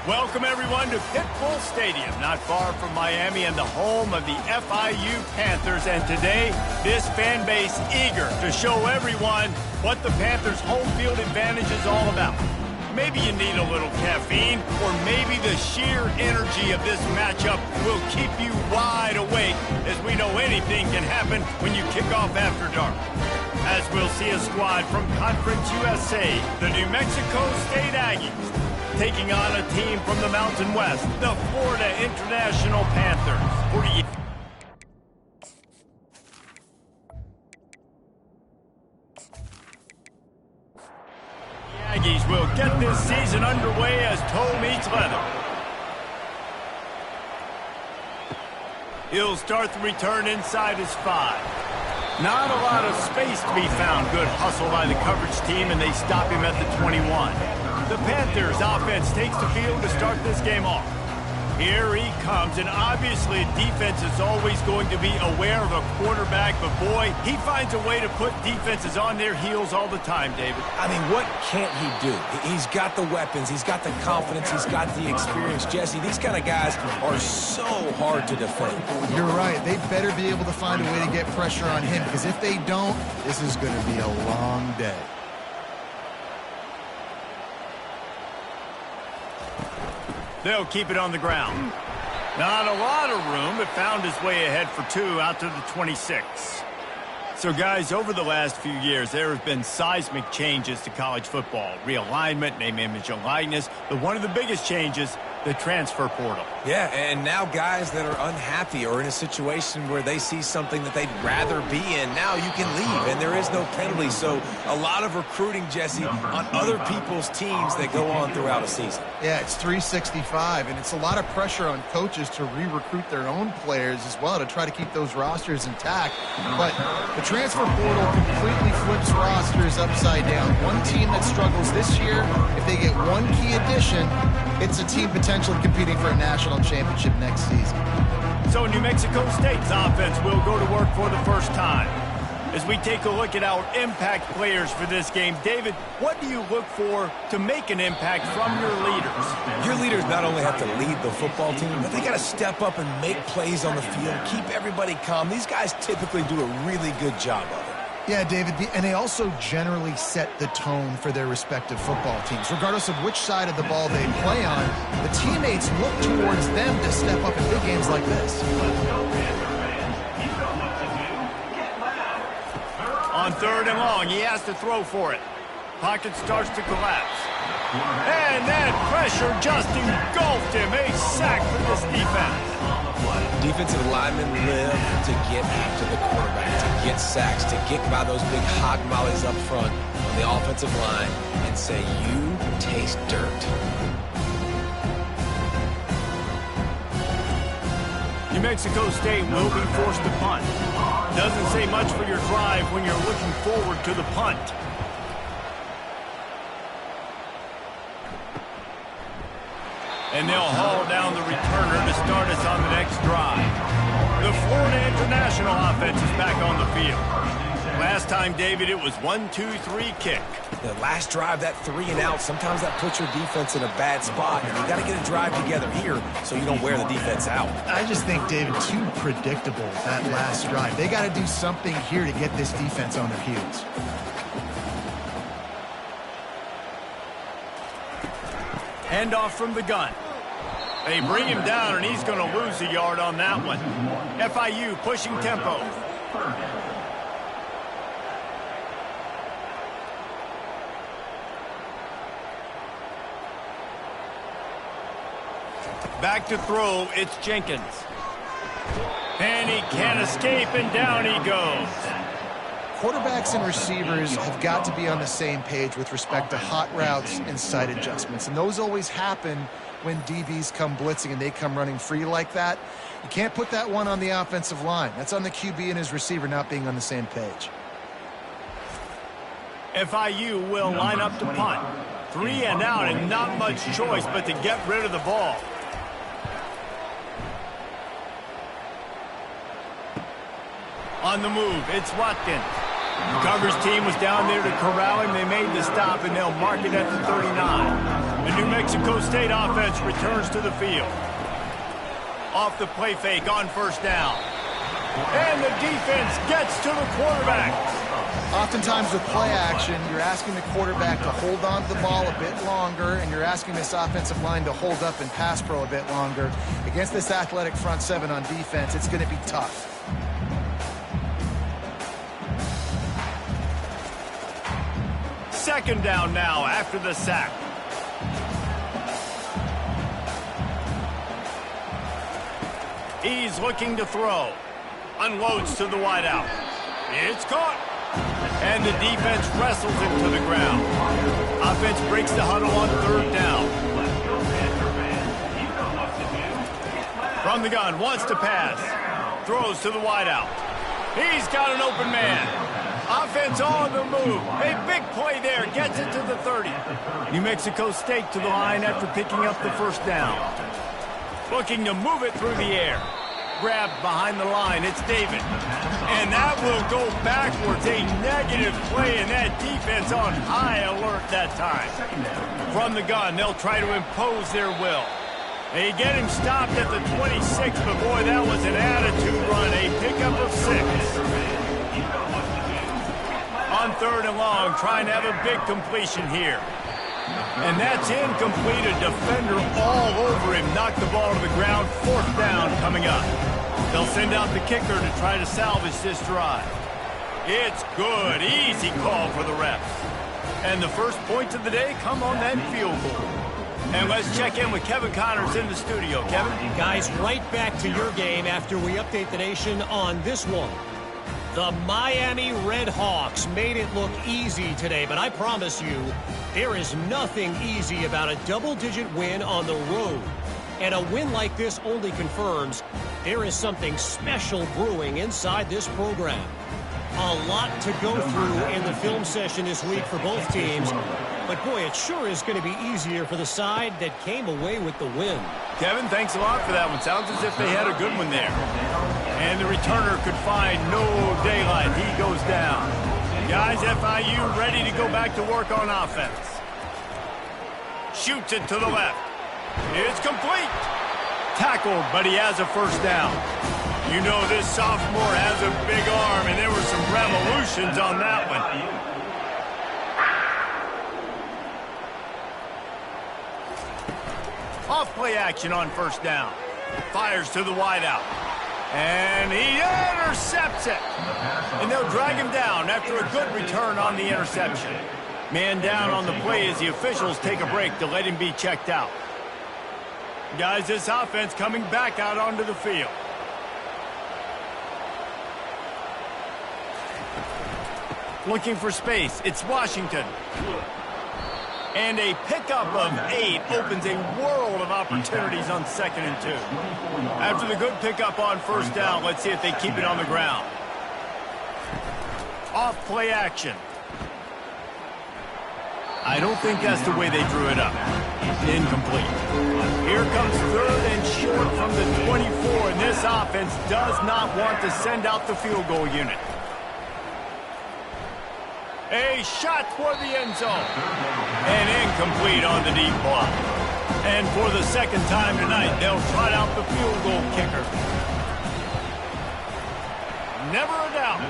Welcome, everyone, to Pitbull Stadium, not far from Miami and the home of the FIU Panthers. And today, this fan base eager to show everyone what the Panthers' home field advantage is all about. Maybe you need a little caffeine, or maybe the sheer energy of this matchup will keep you wide awake, as we know anything can happen when you kick off after dark. As we'll see a squad from Conference USA, the New Mexico State Aggies, taking on a team from the Mountain West, the Florida International Panthers. The Aggies will get this season underway as toe meets leather. He'll start the return inside his 5. Not a lot of space to be found. Good hustle by the coverage team, and they stop him at the 21. The Panthers offense takes the field to start this game off. Here he comes, and obviously defense is always going to be aware of a quarterback, but boy, he finds a way to put defenses on their heels all the time, David. I mean, what can't he do? He's got the weapons, he's got the confidence, he's got the experience. Jesse, these kind of guys are so hard to defend. You're right. They better be able to find a way to get pressure on him, because if they don't, this is going to be a long day. They'll keep it on the ground. Not a lot of room, but found his way ahead for 2 out to the 26. So, guys, over the last few years, there have been seismic changes to college football. Realignment, name, image, and likeness. But one of the biggest changes, the transfer portal. Yeah, and now guys that are unhappy or in a situation where they see something that they'd rather be in, now you can leave, and there is no penalty. So a lot of recruiting, Jesse, on other people's teams that go on throughout a season. Yeah, it's 365, and it's a lot of pressure on coaches to re-recruit their own players as well to try to keep those rosters intact. But the transfer portal completely flips rosters upside down. One team that struggles this year, if they get one key addition, it's a team potentially competing for a national championship next season. So New Mexico State's offense will go to work for the first time. As we take a look at our impact players for this game, David, what do you look for to make an impact from your leaders? Your leaders not only have to lead the football team, but they got to step up and make plays on the field, keep everybody calm. These guys typically do a really good job of it. Yeah, David, and they also generally set the tone for their respective football teams. Regardless of which side of the ball they play on, the teammates look towards them to step up in big games like this. On 3rd and long, he has to throw for it. Pocket starts to collapse. And that pressure just engulfed him. A sack for this defense. Defensive linemen live to get after the quarterback, to get sacks, to get by those big hog mollies up front on the offensive line and say, you taste dirt. New Mexico State will be forced to punt. Doesn't say much for your drive when you're looking forward to the punt. And they'll haul down the returner to start us on the next drive. The Florida International offense is back on the field. Last time, David, it was 1-2-3 kick. The last drive, that 3 and out, sometimes that puts your defense in a bad spot. And you got to get a drive together here so you don't wear the defense out. I just think, David, too predictable, that last drive. They got to do something here to get this defense on their heels. Handoff from the gun. They bring him down, and he's going to lose a yard on that one. FIU pushing tempo. Back to throw, it's Jenkins. And he can't escape, and down he goes. Quarterbacks and receivers have got to be on the same page with respect to hot routes and sight adjustments. And those always happen when DBs come blitzing and they come running free like that. You can't put that one on the offensive line. That's on the QB and his receiver not being on the same page. FIU will line up to punt. 3 and out, and not much choice but to get rid of the ball. On the move, it's Watkins. The coverage team was down there to corral him. They made the stop, and they'll mark it at the 39. The New Mexico State offense returns to the field. Off the play fake on first down. And the defense gets to the quarterback. Oftentimes with play action, you're asking the quarterback to hold on to the ball a bit longer, and you're asking this offensive line to hold up and pass pro a bit longer. Against this athletic front seven on defense, it's going to be tough. Second down now after the sack. He's looking to throw. Unloads to the wideout. It's caught. And the defense wrestles it to the ground. Offense breaks the huddle on third down. From the gun, wants to pass. Throws to the wideout. He's got an open man. Offense on the move. A big play there. Gets it to the 30. New Mexico State to the line after picking up the first down. Looking to move it through the air. Grabbed behind the line. It's David. And that will go backwards. A negative play, and that defense on high alert that time. From the gun, they'll try to impose their will. They get him stopped at the 26, but boy, that was an attitude run. A pickup of 6. On third and long, trying to have a big completion here. And that's incomplete. A defender all over him. Knocked the ball to the ground. Fourth down coming up. They'll send out the kicker to try to salvage this drive. It's good. Easy call for the refs. And the first points of the day come on that field goal. And let's check in with Kevin Connors in the studio. Kevin? Guys, right back to your game after we update the nation on this one. The Miami Redhawks made it look easy today, but I promise you, there is nothing easy about a double-digit win on the road. And a win like this only confirms there is something special brewing inside this program. A lot to go through in the film session this week for both teams. But, boy, it sure is going to be easier for the side that came away with the win. Kevin, thanks a lot for that one. Sounds as if they had a good one there. And the returner could find no daylight. He goes down. Guys, FIU ready to go back to work on offense. Shoots it to the left. It's complete. Tackled, but he has a first down. You know this sophomore has a big arm, and there were some revolutions on that one. Off play action on first down. Fires to the wideout. And he intercepts it. And they'll drag him down after a good return on the interception. Man down on the play as the officials take a break to let him be checked out. Guys, this offense coming back out onto the field. Looking for space. It's Washington. And a pickup of 8 opens a world of opportunities on 2nd and 2. After the good pickup on first down, let's see if they keep it on the ground. Off play action. I don't think that's the way they drew it up. Incomplete. Here comes third and short from the 24, and this offense does not want to send out the field goal unit. A shot for the end zone. And incomplete on the deep block. And for the second time tonight, they'll trot out the field goal kicker. Never a doubt.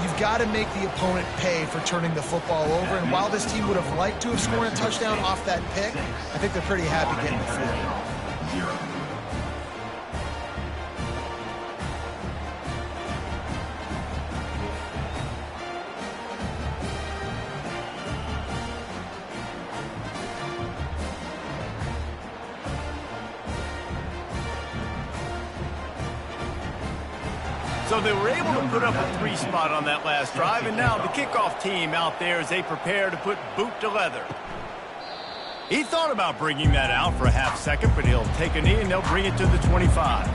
You've got to make the opponent pay for turning the football over. And while this team would have liked to have scored a touchdown off that pick, I think they're pretty happy getting the field. So they were able to put up a 3 spot on that last drive, and now the kickoff team out there as they prepare to put boot to leather. He thought about bringing that out for a half second, but he'll take a knee and they'll bring it to the 25.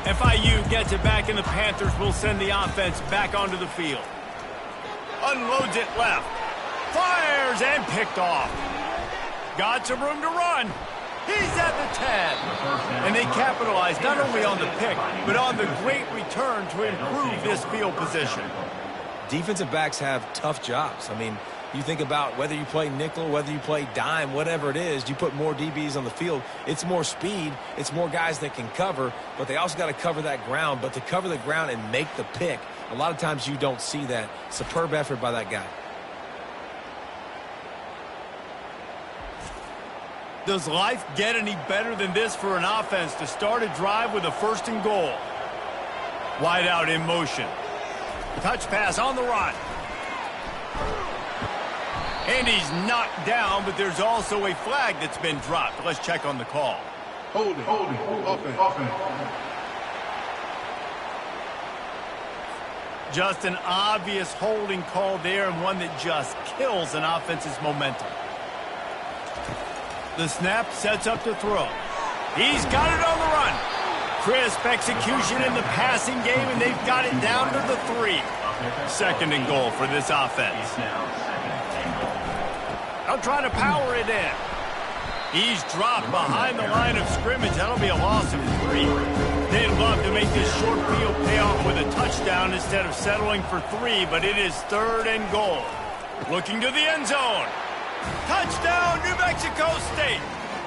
FIU gets it back, and the Panthers will send the offense back onto the field. Unloads it left. Fires and picked off. Got some room to run. He's at the 10. And they capitalized not only on the pick, but on the great return to improve this field position. Defensive backs have tough jobs. I mean, You think about whether you play nickel, whether you play dime, whatever it is, you put more DBs on the field. It's more speed. It's more guys that can cover, but they also got to cover that ground. But to cover the ground and make the pick, a lot of times you don't see that. Superb effort by that guy. Does life get any better than this for an offense to start a drive with a 1st and goal? Wide out in motion. Touch pass on the run. And he's knocked down, but there's also a flag that's been dropped. Let's check on the call. Holding, offense. Just an obvious holding call there, and one that just kills an offense's momentum. The snap sets up to throw. He's got it on the run. Crisp execution in the passing game, and they've got it down to the 3. 2nd and goal for this offense. They'll try to power it in. He's dropped behind the line of scrimmage. That'll be a loss of 3. They'd love to make this short field pay off with a touchdown instead of settling for 3, but it is 3rd and goal. Looking to the end zone. Touchdown, New Mexico State.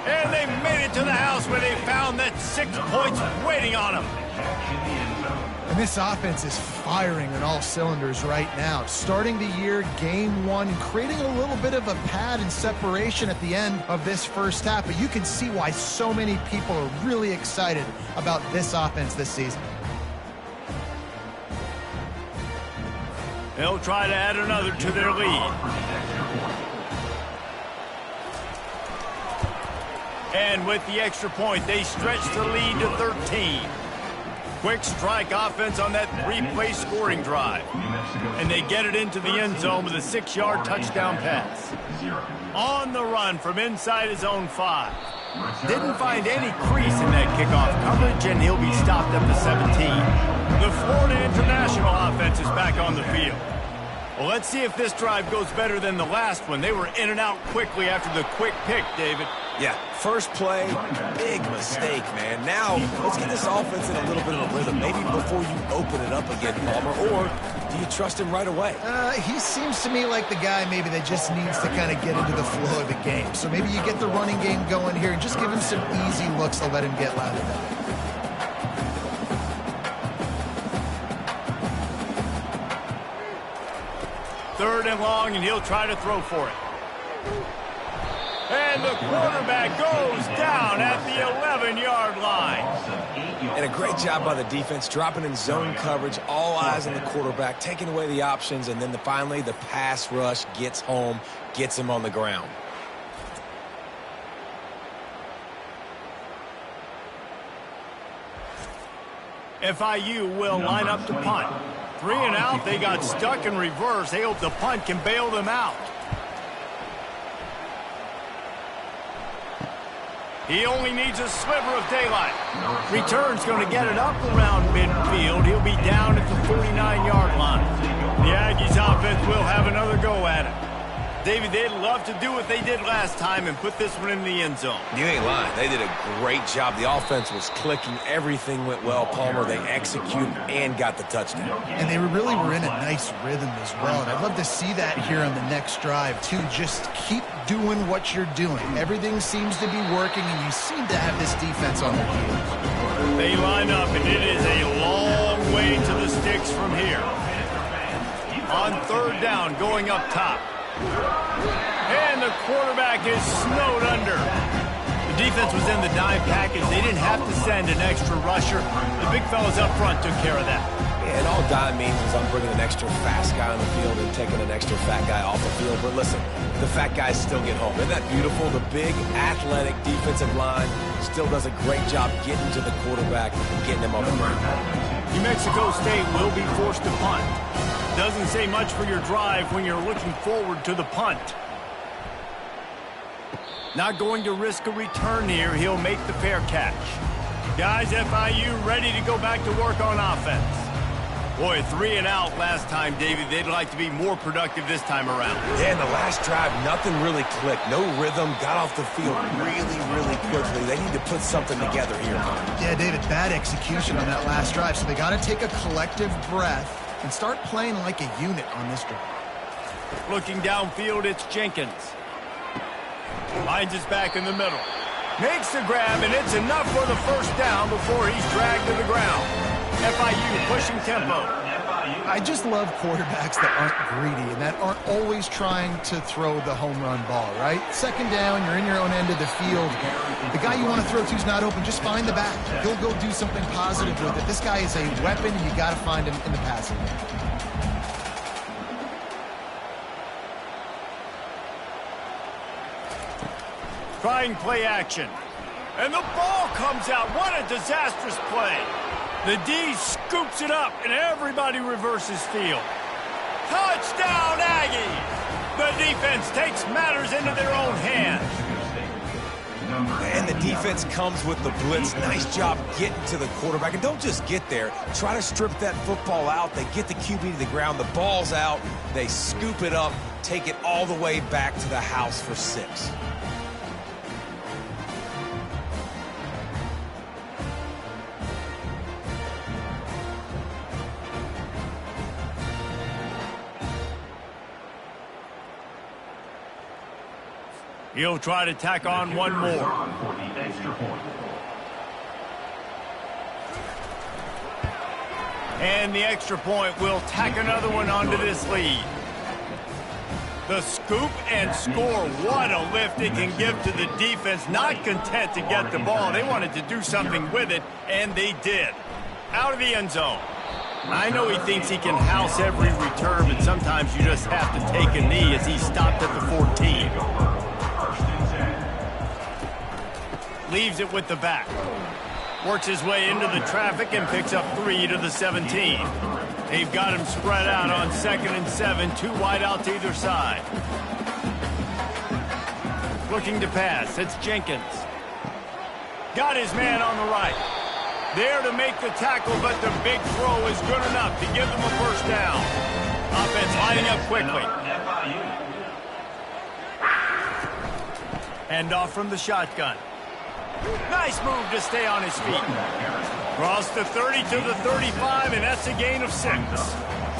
And they made it to the house where they found that 6 points waiting on them. And this offense is firing on all cylinders right now. Starting the year, game 1, creating a little bit of a pad and separation at the end of this first half. But you can see why so many people are really excited about this offense this season. They'll try to add another to their lead. And with the extra point, they stretch the lead to 13. Quick strike offense on that 3-play scoring drive. And they get it into the end zone with a 6-yard touchdown pass. On the run from inside his own 5. Didn't find any crease in that kickoff coverage, and he'll be stopped at the 17. The Florida International offense is back on the field. Well, let's see if this drive goes better than the last one. They were in and out quickly after the quick pick, David. Yeah, first play, big mistake, man. Now, let's get this offense in a little bit of a rhythm. Maybe before you open it up again, Palmer, or do you trust him right away? He seems to me like the guy maybe that just needs to kind of get into the flow of the game. So maybe you get the running game going here and just give him some easy looks to let him get lathered up. 3rd and long, and he'll try to throw for it. And the quarterback goes down at the 11-yard line. And a great job by the defense, dropping in zone coverage, all eyes on the quarterback, taking away the options, and then finally the pass rush gets home, gets him on the ground. FIU will line up to punt. 3 and out, they got stuck in reverse. They hope the punt can bail them out. He only needs a sliver of daylight. Return's going to get it up around midfield. He'll be down at the 49-yard line. The Aggies offense will have another go at it. David, they'd love to do what they did last time and put this one in the end zone. You ain't lying. They did a great job. The offense was clicking. Everything went well, Palmer. They executed and got the touchdown. And they really were in a nice rhythm as well. And I'd love to see that here on the next drive, too. Just keep doing what you're doing. Everything seems to be working, and you seem to have this defense on their heels. They line up, and it is a long way to the sticks from here. On 3rd down, going up top. And the quarterback is snowed under. The defense was in the dime package. They didn't have to send an extra rusher. The big fellas up front took care of that. Yeah, and all dime means is I'm bringing an extra fast guy on the field and taking an extra fat guy off the field. But listen, the fat guys still get home. Isn't that beautiful? The big, athletic defensive line still does a great job getting to the quarterback and getting him on the ground. New Mexico State will be forced to punt. Doesn't say much for your drive when you're looking forward to the punt. Not going to risk a return here. He'll make the fair catch. Guys, FIU ready to go back to work on offense. Boy, 3 and out last time, David. They'd like to be more productive this time around. Yeah, in the last drive, nothing really clicked. No rhythm, got off the field really quickly. They need to put something together here. Yeah, David, bad execution on that last drive. So they got to take a collective breath and start playing like a unit on this drive. Looking downfield, it's Jenkins. Finds his back in the middle. Makes the grab, and it's enough for the first down before he's dragged to the ground. FIU pushing tempo. I just love quarterbacks that aren't greedy and that aren't always trying to throw the home run ball, right? Second down, you're in your own end of the field. The guy you want to throw to is not open. Just find the back. He'll go do something positive with it. This guy is a weapon, and you got to find him in the passing game. Trying play action. And the ball comes out. What a disastrous play. The D scoops it up, and everybody reverses field. Touchdown, Aggies! The defense takes matters into their own hands. And the defense comes with the blitz. Nice job getting to the quarterback. And don't just get there. Try to strip that football out. They get the QB to the ground. The ball's out. They scoop it up, take it all the way back to the house for 6. He'll try to tack on one more. And the extra point will tack another one onto this lead. The scoop and score. What a lift it can give to the defense. Not content to get the ball. They wanted to do something with it, and they did. Out of the end zone. I know he thinks he can house every return, but sometimes you just have to take a knee as he stopped at the 14. Leaves it with the back. Works his way into the traffic and picks up 3 to the 17. They've got him spread out on 2nd and 7, 2 wide out to either side. Looking to pass, it's Jenkins. Got his man on the right. There to make the tackle, but the big throw is good enough to give them a first down. Offense lining up quickly. Hand off from the shotgun. Nice move to stay on his feet. Cross the 30 to the 35, and that's a gain of 6.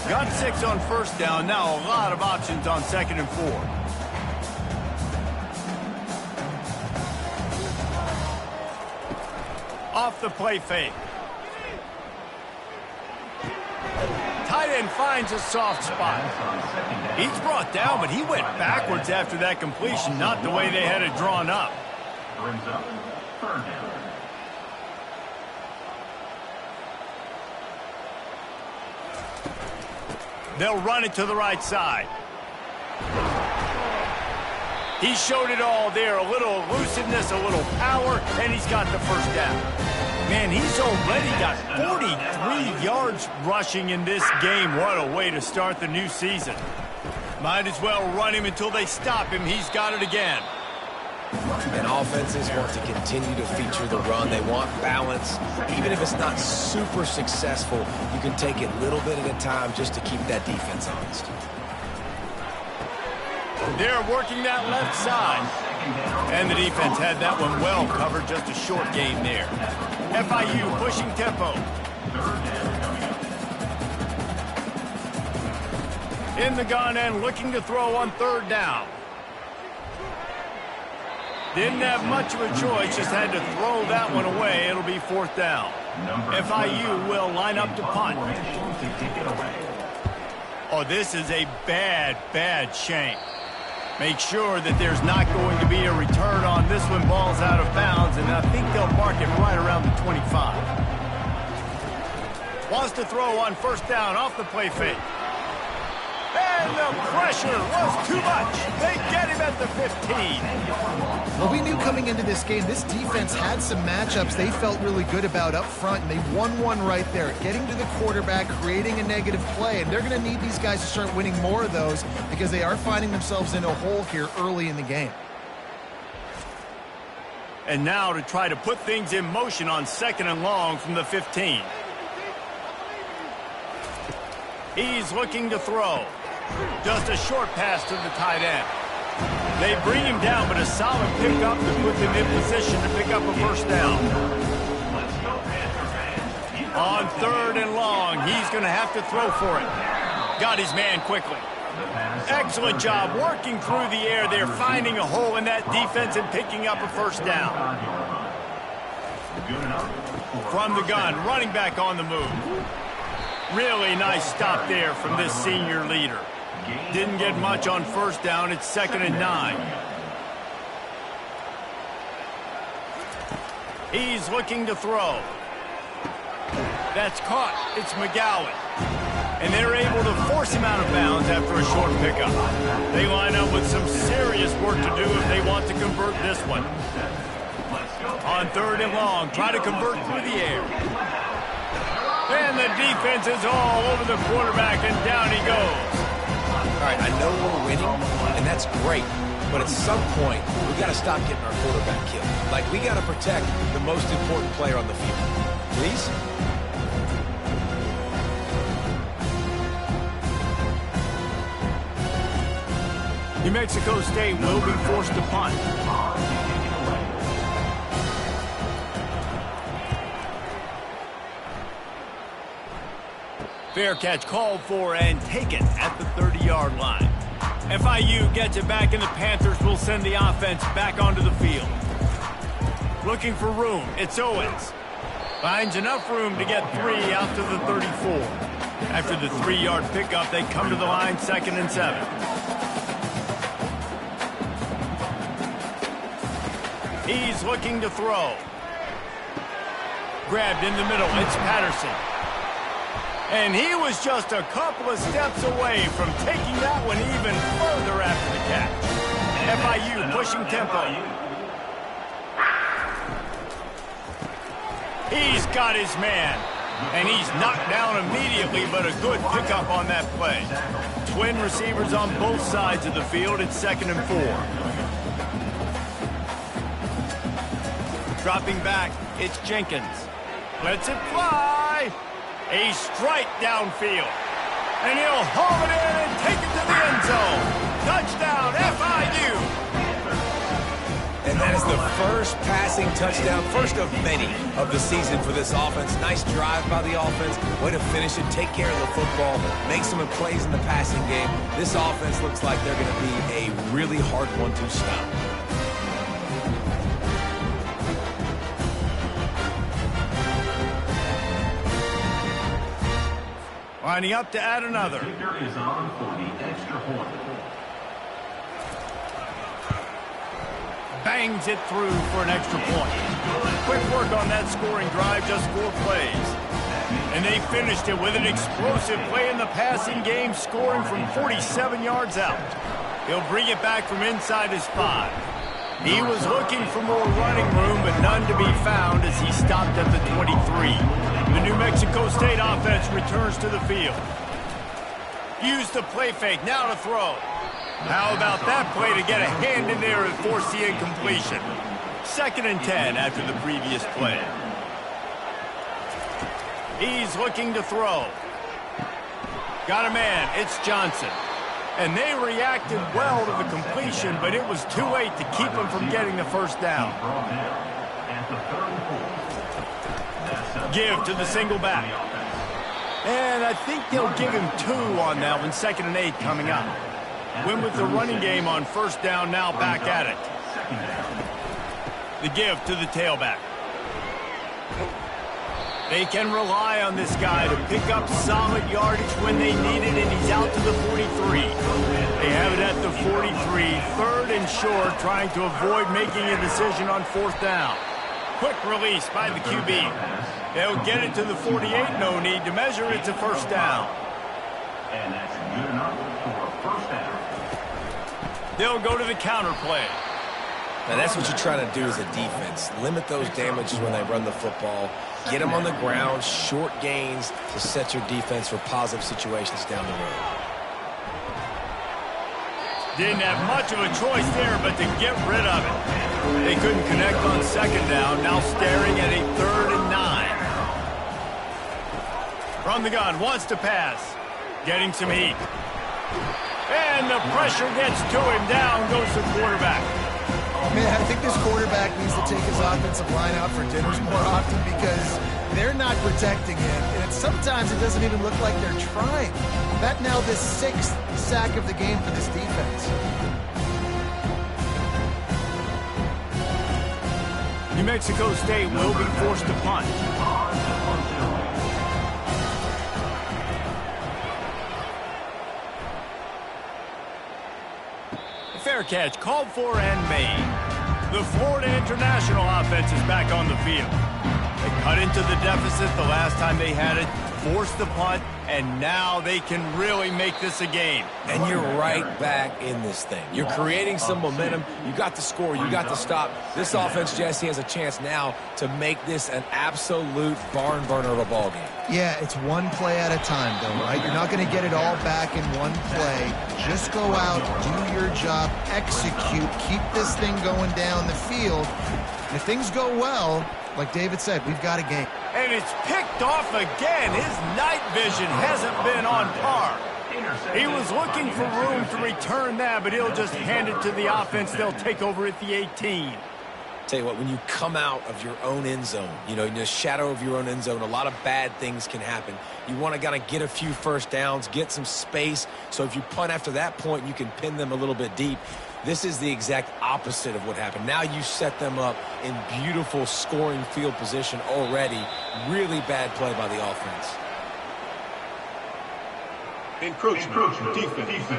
Got 6 on first down. Now a lot of options on 2nd and 4. Off the play fake. Tight end finds a soft spot. He's brought down, but he went backwards after that completion, not the way they had it drawn up. Brings up third down. They'll run it to the right side. He showed it all there. A little elusiveness, a little power, and he's got the first down. Man, he's already got 43 yards rushing in this game. What a way to start the new season. Might as well run him until they stop him. He's got it again. And offenses want to continue to feature the run. They want balance. Even if it's not super successful, you can take it little bit at a time just to keep that defense honest. They're working that left side. And the defense had that one well covered. Just a short gain there. FIU pushing tempo. In the gun and looking to throw on 3rd down. Didn't have much of a choice, just had to throw that one away. It'll be 4th down. FIU will line up to punt. Oh, this is a bad, bad shank. Make sure that there's not going to be a return on this one. Ball's out of bounds, and I think they'll mark it right around the 25. Wants to throw on 1st down off the play fake. And the pressure was too much. They get him at the 15. Well, we knew coming into this game, this defense had some matchups they felt really good about up front, and they won one right there, getting to the quarterback, creating a negative play, and they're going to need these guys to start winning more of those because they are finding themselves in a hole here early in the game. And now to try to put things in motion on 2nd and long from the 15. He's looking to throw. Just a short pass to the tight end. They bring him down, but a solid pickup to put them in position to pick up a first down. On 3rd and long, he's going to have to throw for it. Got his man quickly. Excellent job working through the air there, finding a hole in that defense and picking up a first down. From the gun, running back on the move. Really nice stop there from this senior leader. Didn't get much on first down. It's 2nd and 9. He's looking to throw. That's caught. It's McGowan. And they're able to force him out of bounds after a short pickup. They line up with some serious work to do if they want to convert this one. On 3rd and long, try to convert through the air. And the defense is all over the quarterback, and down he goes. All right, I know we're winning, and that's great. But at some point, we've got to stop getting our quarterback killed. Like, we got to protect the most important player on the field. Please? New Mexico State will be forced to punt. Fair catch called for and taken at the 30-yard line. FIU gets it back, and the Panthers will send the offense back onto the field. Looking for room. It's Owens. Finds enough room to get 3 out to the 34. After the 3-yard pickup, they come to the line, 2nd and 7. He's looking to throw. Grabbed in the middle. It's Patterson. And he was just a couple of steps away from taking that one even further after the catch. FIU pushing tempo. He's got his man. And he's knocked down immediately, but a good pickup on that play. Twin receivers on both sides of the field. It's 2nd and 4. Dropping back, it's Jenkins. Lets it fly. A strike downfield. And he'll haul it in and take it to the end zone. Touchdown, FIU. And that is the first passing touchdown, first of many of the season for this offense. Nice drive by the offense. Way to finish it, take care of the football, make some plays in the passing game. This offense looks like they're going to be a really hard one to stop. Lining up to add another. The kicker is on for the extra point. Bangs it through for an extra point. Quick work on that scoring drive, just 4 plays. And they finished it with an explosive play in the passing game, scoring from 47 yards out. He'll bring it back from inside his 5. He was looking for more running room, but none to be found as he stopped at the 23. The New Mexico State offense returns to the field. Use the play fake, now to throw. How about that play to get a hand in there and force the incompletion? 2nd and 10 after the previous play. He's looking to throw. Got a man, it's Johnson. And they reacted well to the completion, but it was too late to keep them from getting the first down. Give to the single back. And I think they'll give him 2 on that one, 2nd and 8 coming up. Win with the running game on first down, now back at it. The give to the tailback. They can rely on this guy to pick up solid yardage when they need it, and he's out to the 43. They have it at the 43, 3rd and short, trying to avoid making a decision on 4th down. Quick release by the QB. They'll get it to the 48, no need to measure, it's a first down. And that's good enough for a first down. They'll go to the counter play. Now, that's what you try to do as a defense. Limit those damages when they run the football. Get them on the ground, short gains to set your defense for positive situations down the road. Didn't have much of a choice there, but to get rid of it. They couldn't connect on 2nd down, now staring at a 3rd and 9. From the gun, wants to pass. Getting some heat. And the pressure gets to him. Down goes the quarterback. Man, I think this quarterback needs to take his offensive line out for dinners more often because they're not protecting him. And sometimes it doesn't even look like they're trying. That now the 6th sack of the game for this defense. New Mexico State will be forced to punt. Fair catch called for and made. The Florida International offense is back on the field. They cut into the deficit the last time they had it, forced the punt, and now they can really make this a game. And you're right back in this thing. You're creating some momentum. You got the score. You got the stop. This offense, Jesse, has a chance now to make this an absolute barn burner of a ball game. Yeah, it's one play at a time, though, right? You're not going to get it all back in one play. Just go out, do your job, execute, keep this thing going down the field. And if things go well, like David said, we've got a game. And it's picked off again. His night vision hasn't been on par. He was looking for room to return that, but he'll just hand it to the offense. They'll take over at the 18. Tell you what, when you come out of your own end zone, you know, in the shadow of your own end zone, a lot of bad things can happen. You want to kind of get a few first downs, get some space. So if you punt after that point, you can pin them a little bit deep. This is the exact opposite of what happened. Now you set them up in beautiful scoring field position already. Really bad play by the offense. Encroachment. Defense.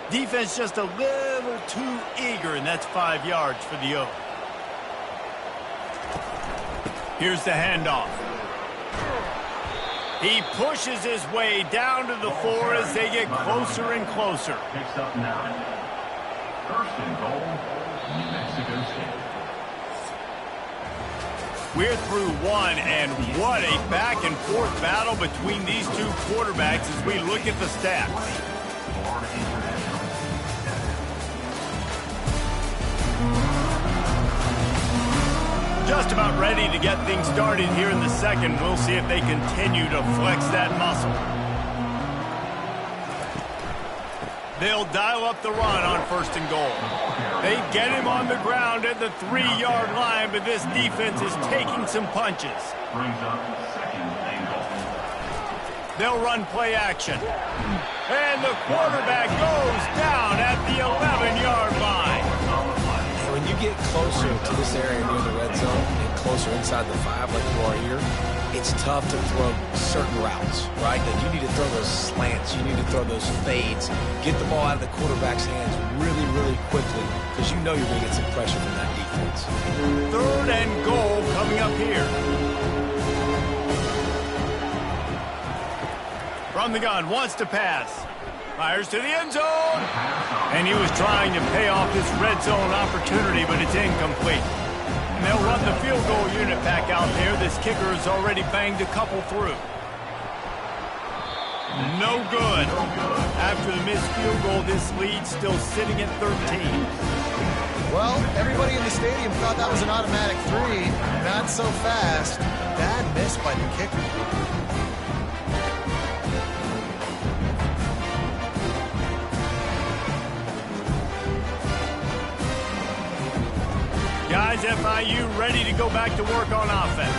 Defense just a little too eager, and that's 5 yards for the O. Here's the handoff. He pushes his way down to the 4 as they get closer and closer. Picks up 9. First and goal, New Mexico State. We're through 1, and what a back-and-forth battle between these two quarterbacks as we look at the stats. Just about ready to get things started here in the second. We'll see if they continue to flex that muscle. They'll dial up the run on first and goal. They get him on the ground at the 3-yard line, but this defense is taking some punches. Brings up second and goal. They'll run play action. And the quarterback goes down at the 11-yard line. When you get closer to this area near the red zone and closer inside the 5 like you are here, it's tough to throw certain routes, right? Like you need to throw those slants. You need to throw those fades. Get the ball out of the quarterback's hands really, really quickly because you know you're going to get some pressure from that defense. 3rd and goal coming up here. From the gun, wants to pass. Fires to the end zone. And he was trying to pay off this red zone opportunity, but it's incomplete. And they'll run the field goal unit back out there. This kicker has already banged a couple through. No good. After the missed field goal, this lead still sitting at 13. Well, everybody in the stadium thought that was an automatic 3. Not so fast. Bad miss by the kicker. Guys, FIU ready to go back to work on offense.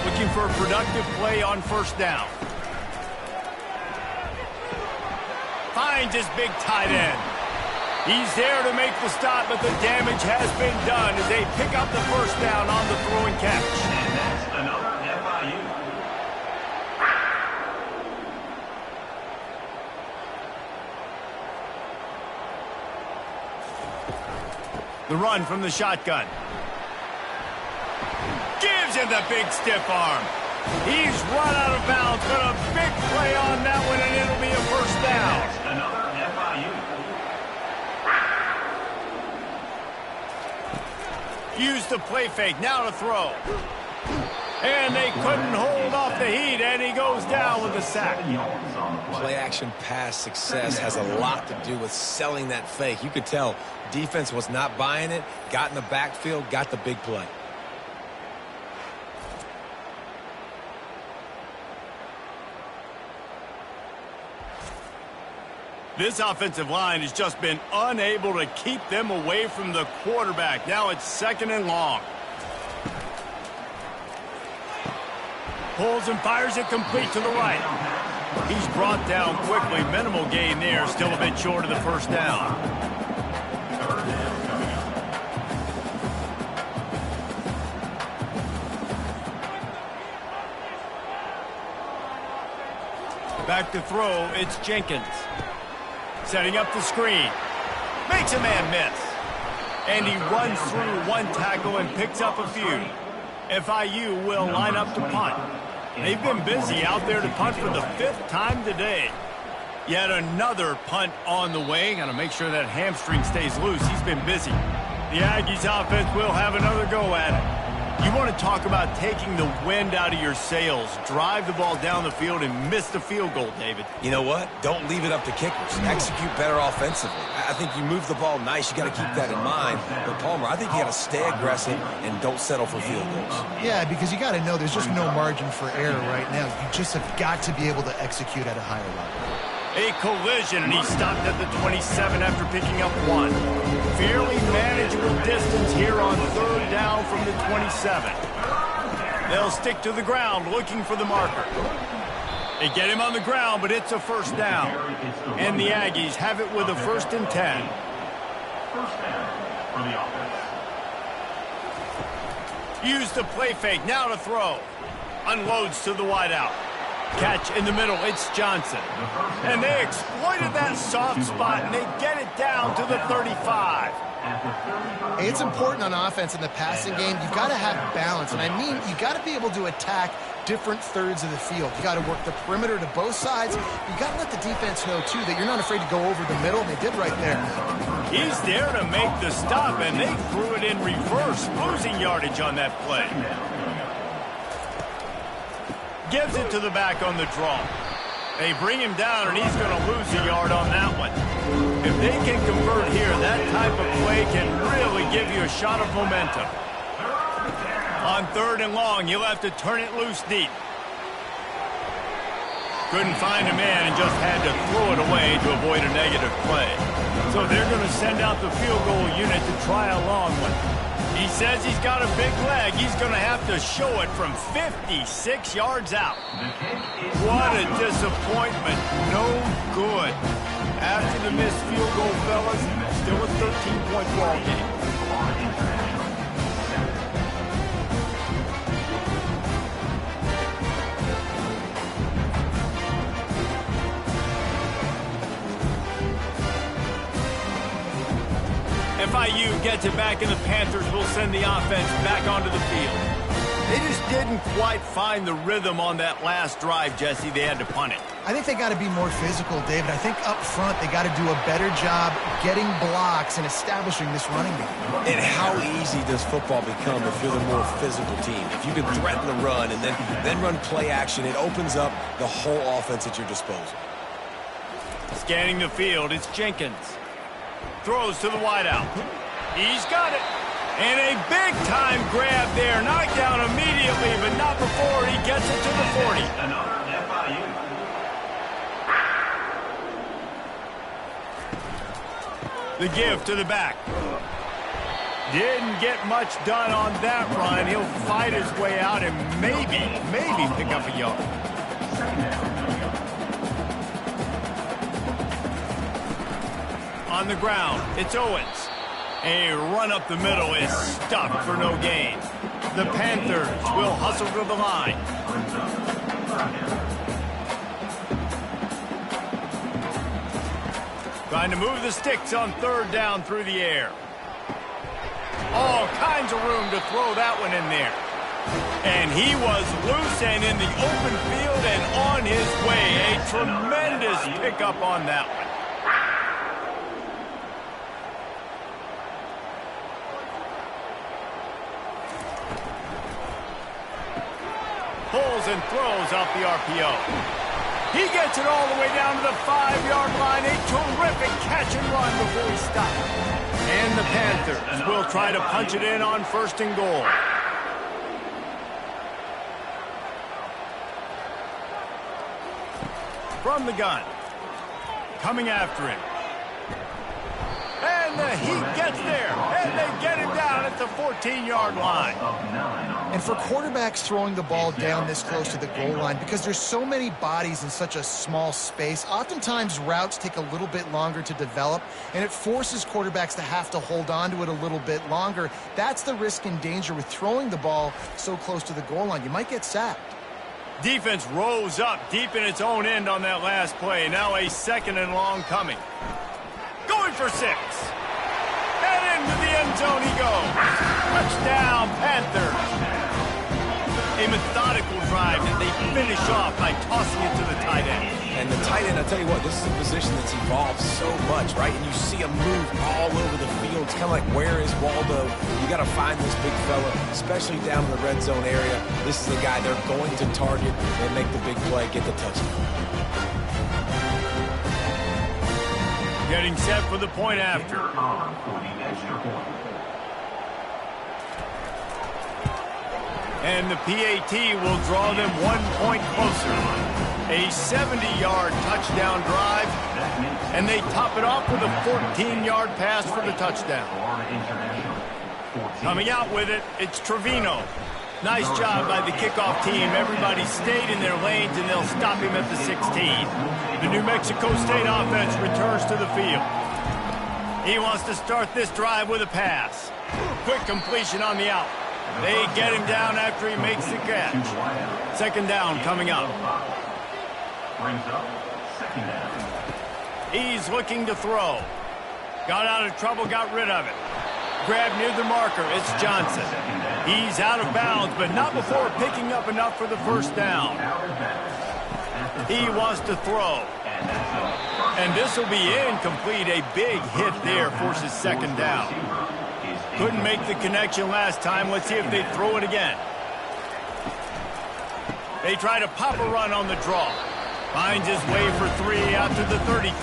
Looking for a productive play on first down. Finds his big tight end. He's there to make the stop, but the damage has been done as they pick up the first down on the throw and catch. And that's another FIU. The run from the shotgun. Gives him the big stiff arm. He's run out of bounds, but a big play on that one, and it'll be a first down. Another FIU. Use the play fake, now to throw. And they couldn't hold off the heat, and he goes down with a sack. Play action pass success has a lot to do with selling that fake. You could tell defense was not buying it, got in the backfield, got the big play. This offensive line has just been unable to keep them away from the quarterback. Now it's 2nd and long. Pulls and fires it complete to the right. He's brought down quickly. Minimal gain there. Still a bit short of the first down. Back to throw. It's Jenkins. Setting up the screen. Makes a man miss. And he runs through one tackle and picks up a few. FIU will line up to punt. They've been busy out there to punt for the 5th time today. Yet another punt on the way. Got to make sure that hamstring stays loose. He's been busy. The Aggies offense will have another go at it. You want to talk about taking the wind out of your sails. Drive the ball down the field and miss the field goal, David. You know what? Don't leave it up to kickers. Execute better offensively. I think you move the ball nice. You got to keep that in mind. But, Palmer, I think you got to stay aggressive and don't settle for field goals. Yeah, because you got to know there's just no margin for error right now. You just have got to be able to execute at a higher level. A collision, and he stopped at the 27 after picking up 1. Fairly manageable distance here on 3rd down from the 27. They'll stick to the ground looking for the marker. They get him on the ground, but it's a 1st down. And the Aggies have it with a 1st and 10. 1st down for the offense. Use the play fake, now to throw. Unloads to the wideout. Catch in the middle, it's Johnson. And they exploited that soft spot, and they get it down to the 35. Hey, it's important on offense in the passing game. You've got to have balance, and I mean you've got to be able to attack different thirds of the field. You got to work the perimeter to both sides. You got to let the defense know, too, that you're not afraid to go over the middle, and they did right there. He's there to make the stop, and they threw it in reverse, losing yardage on that play. Gives it to the back on the draw. They bring him down, and he's going to lose a yard on that one. If they can convert here, that type of play can really give you a shot of momentum. On 3rd and long, you'll have to turn it loose deep. Couldn't find a man and just had to throw it away to avoid a negative play. So they're going to send out the field goal unit to try a long one. He says he's got a big leg. He's going to have to show it from 56 yards out. What a disappointment. No good. After the missed field goal, fellas, still a 13-point ball game. FIU gets it back, and the Panthers will send the offense back onto the field. They just didn't quite find the rhythm on that last drive, Jesse. They had to punt it. I think they got to be more physical, David. I think up front they got to do a better job getting blocks and establishing this running game. And how easy does football become if you're the more physical team? If you can threaten the run and then run play action, it opens up the whole offense at your disposal. Scanning the field, it's Jenkins. Throws to the wideout. He's got it. And a big-time grab there. Knocked down immediately, but not before he gets it to the 40. Another FIU. The give to the back. Didn't get much done on that run. He'll fight his way out and maybe pick up a yard. On the ground, it's Owens. A run up the middle is stuffed for no gain. The Panthers will hustle to the line. Trying to move the sticks on 3rd down through the air. All kinds of room to throw that one in there. And he was loose and in the open field and on his way. A tremendous pickup on that one. Pulls and throws off the RPO. He gets it all the way down to the 5-yard line. A terrific catch and run before he stopped. And the Panthers will try to punch it in on 1st and goal. From the gun. coming after him. And the Heat gets there, and they get him down at the 14-yard line. And for quarterbacks throwing the ball down this close to the goal line, because there's so many bodies in such a small space, oftentimes routes take a little bit longer to develop, and it forces quarterbacks to have to hold on to it a little bit longer. That's the risk and danger with throwing the ball so close to the goal line. You might get sacked. Defense rose up deep in its own end on that last play. Now a 2nd and long coming. Going for 6. And into the end zone he goes. Touchdown, Panthers. A methodical drive that they finish off by tossing it to the tight end. And the tight end, I'll tell you what, this is a position that's evolved so much, right? And you see him move all over the field. It's kind of like, where is Waldo? You got to find this big fella, especially down in the red zone area. This is the guy they're going to target and make the big play, get the touchdown. Getting set for the point after. And the PAT will draw them 1 point closer. A 70-yard touchdown drive, and they top it off with a 14-yard pass for the touchdown. Coming out with it, it's Trevino. Nice job by the kickoff team. Everybody stayed in their lanes, and they'll stop him at the 16. The New Mexico State offense returns to the field. He wants to start this drive with a pass. Quick completion on the out. They get him down after he makes the catch. 2nd down coming up. He's looking to throw. Got out of trouble, got rid of it. Grab near the marker, it's Johnson. He's out of bounds, but not before picking up enough for the 1st down. He wants to throw. And this will be incomplete. A big hit there forces 2nd down. Couldn't make the connection last time. Let's see if they throw it again. They try to pop a run on the draw. Finds his way for 3 out to the 33.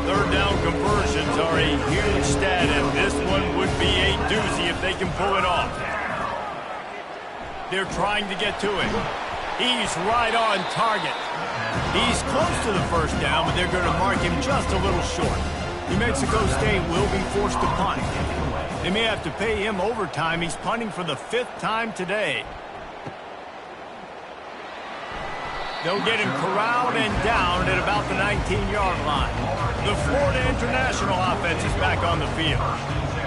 3rd down conversions are a huge stat, and this one would be a doozy if they can pull it off. They're trying to get to it. He's right on target. He's close to the 1st down, but they're going to mark him just a little short. New Mexico State will be forced to punt. They may have to pay him overtime. He's punting for the 5th time today. They'll get him corralled and down at about the 19-yard line. The Florida International offense is back on the field.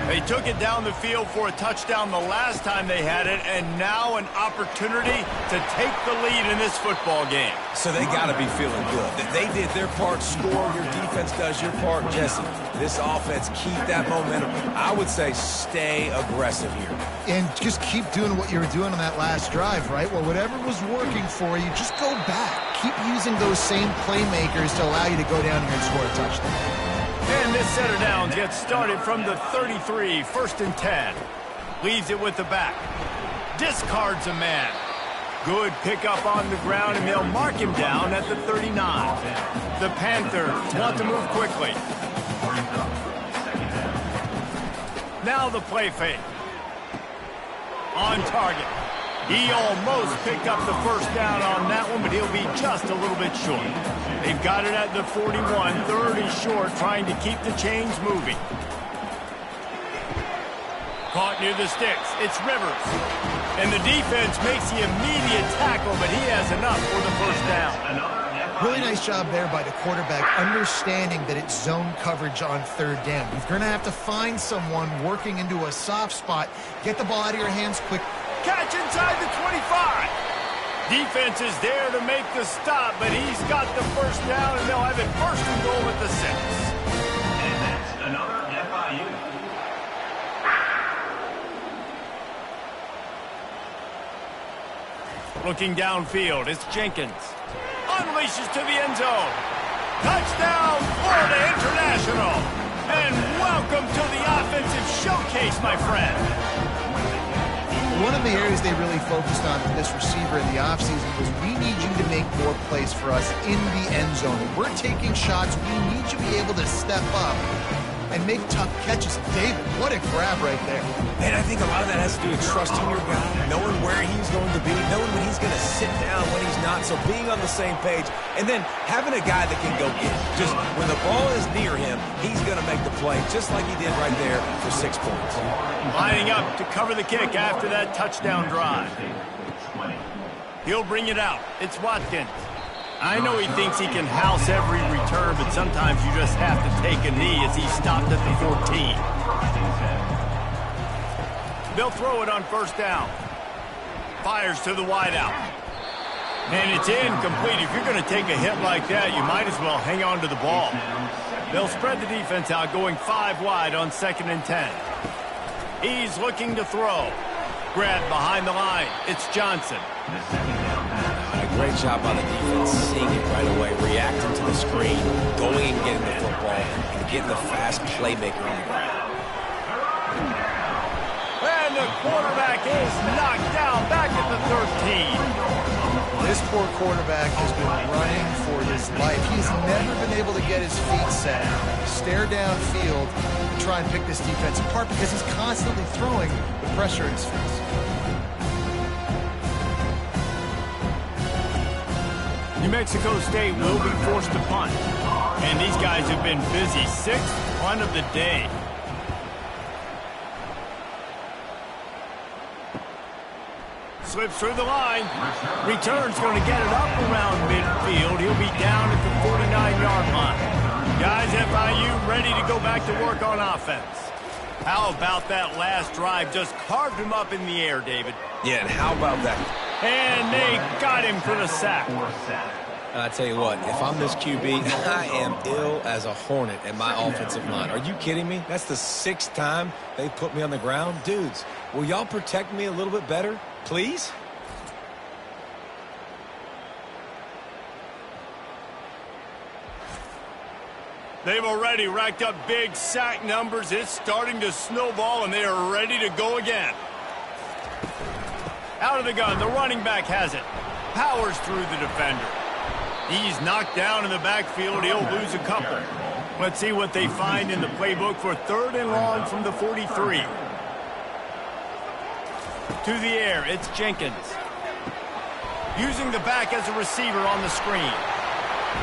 They took it down the field for a touchdown the last time they had it, and now an opportunity to take the lead in this football game. So they got to be feeling good. They did their part, score. Your defense does your part, Jesse. This offense, keep that momentum. I would say stay aggressive here. And just keep doing what you were doing on that last drive, right? Well, whatever was working for you, just go back. Keep using those same playmakers to allow you to go down here and score a touchdown. And this set of downs gets started from the 33, 1st and 10. Leaves it with the back. Discards a man. Good pickup on the ground, and they'll mark him down at the 39. The Panthers want to move quickly. Now the play fake. On target. He almost picked up the 1st down on that one, but he'll be just a little bit short. They've got it at the 41, 30 short, trying to keep the chains moving. Caught near the sticks. It's Rivers. And the defense makes the immediate tackle, but he has enough for the 1st down. Really nice job there by the quarterback, understanding that it's zone coverage on 3rd down. You're going to have to find someone working into a soft spot. Get the ball out of your hands quick. Catch inside the 25. Defense is there to make the stop, but he's got the 1st down, and they'll have it 1st and goal at the 6. And that's another FIU. Looking downfield, it's Jenkins. Unleashes to the end zone. Touchdown, Florida International. And welcome to the offensive showcase, my friend. One of the areas they really focused on with this receiver in the offseason was, we need you to make more plays for us in the end zone. When we're taking shots, we need you to be able to step up and make tough catches. David, what a grab right there. And I think a lot of that has to do with trusting your guy, knowing where he's going to be, knowing when he's going to sit down, when he's not. So being on the same page and then having a guy that can go get it. Just when the ball is near him, he's going to make the play just like he did right there for 6 points. Lining up to cover the kick after that touchdown drive. He'll bring it out. It's Watkins. I know he thinks he can house every return, but sometimes you just have to take a knee as he stopped at the 14. They'll throw it on first down. Fires to the wideout. And it's incomplete. If you're going to take a hit like that, you might as well hang on to the ball. They'll spread the defense out, going 5 wide on 2nd and 10. He's looking to throw. Grab behind the line. It's Johnson. A great job by the defense, seeing it right away, reacting to the screen, going and getting the football, and getting the fast playmaker on the ground. And the quarterback is knocked down back at the 13. This poor quarterback has been running for his life. He's never been able to get his feet set, stare downfield, and try and pick this defense apart because he's constantly throwing with pressure in his face. New Mexico State will be forced to punt. And these guys have been busy. 6th punt of the day. Slips through the line. Return's going to get it up around midfield. He'll be down at the 49-yard line. Guys, FIU ready to go back to work on offense. How about that last drive? Just carved him up in the air, David. Yeah, and how about that? And they got him for the sack. I tell you what, if I'm this QB, I am ill as a hornet at my offensive line. Are you kidding me? That's the 6th time they put me on the ground. Dudes, will y'all protect me a little bit better, please? They've already racked up big sack numbers. It's starting to snowball, and they are ready to go again. Out of the gun, the running back has it. Powers through the defender. He's knocked down in the backfield. He'll lose a couple. Let's see what they find in the playbook for 3rd and long from the 43. To the air, it's Jenkins. Using the back as a receiver on the screen.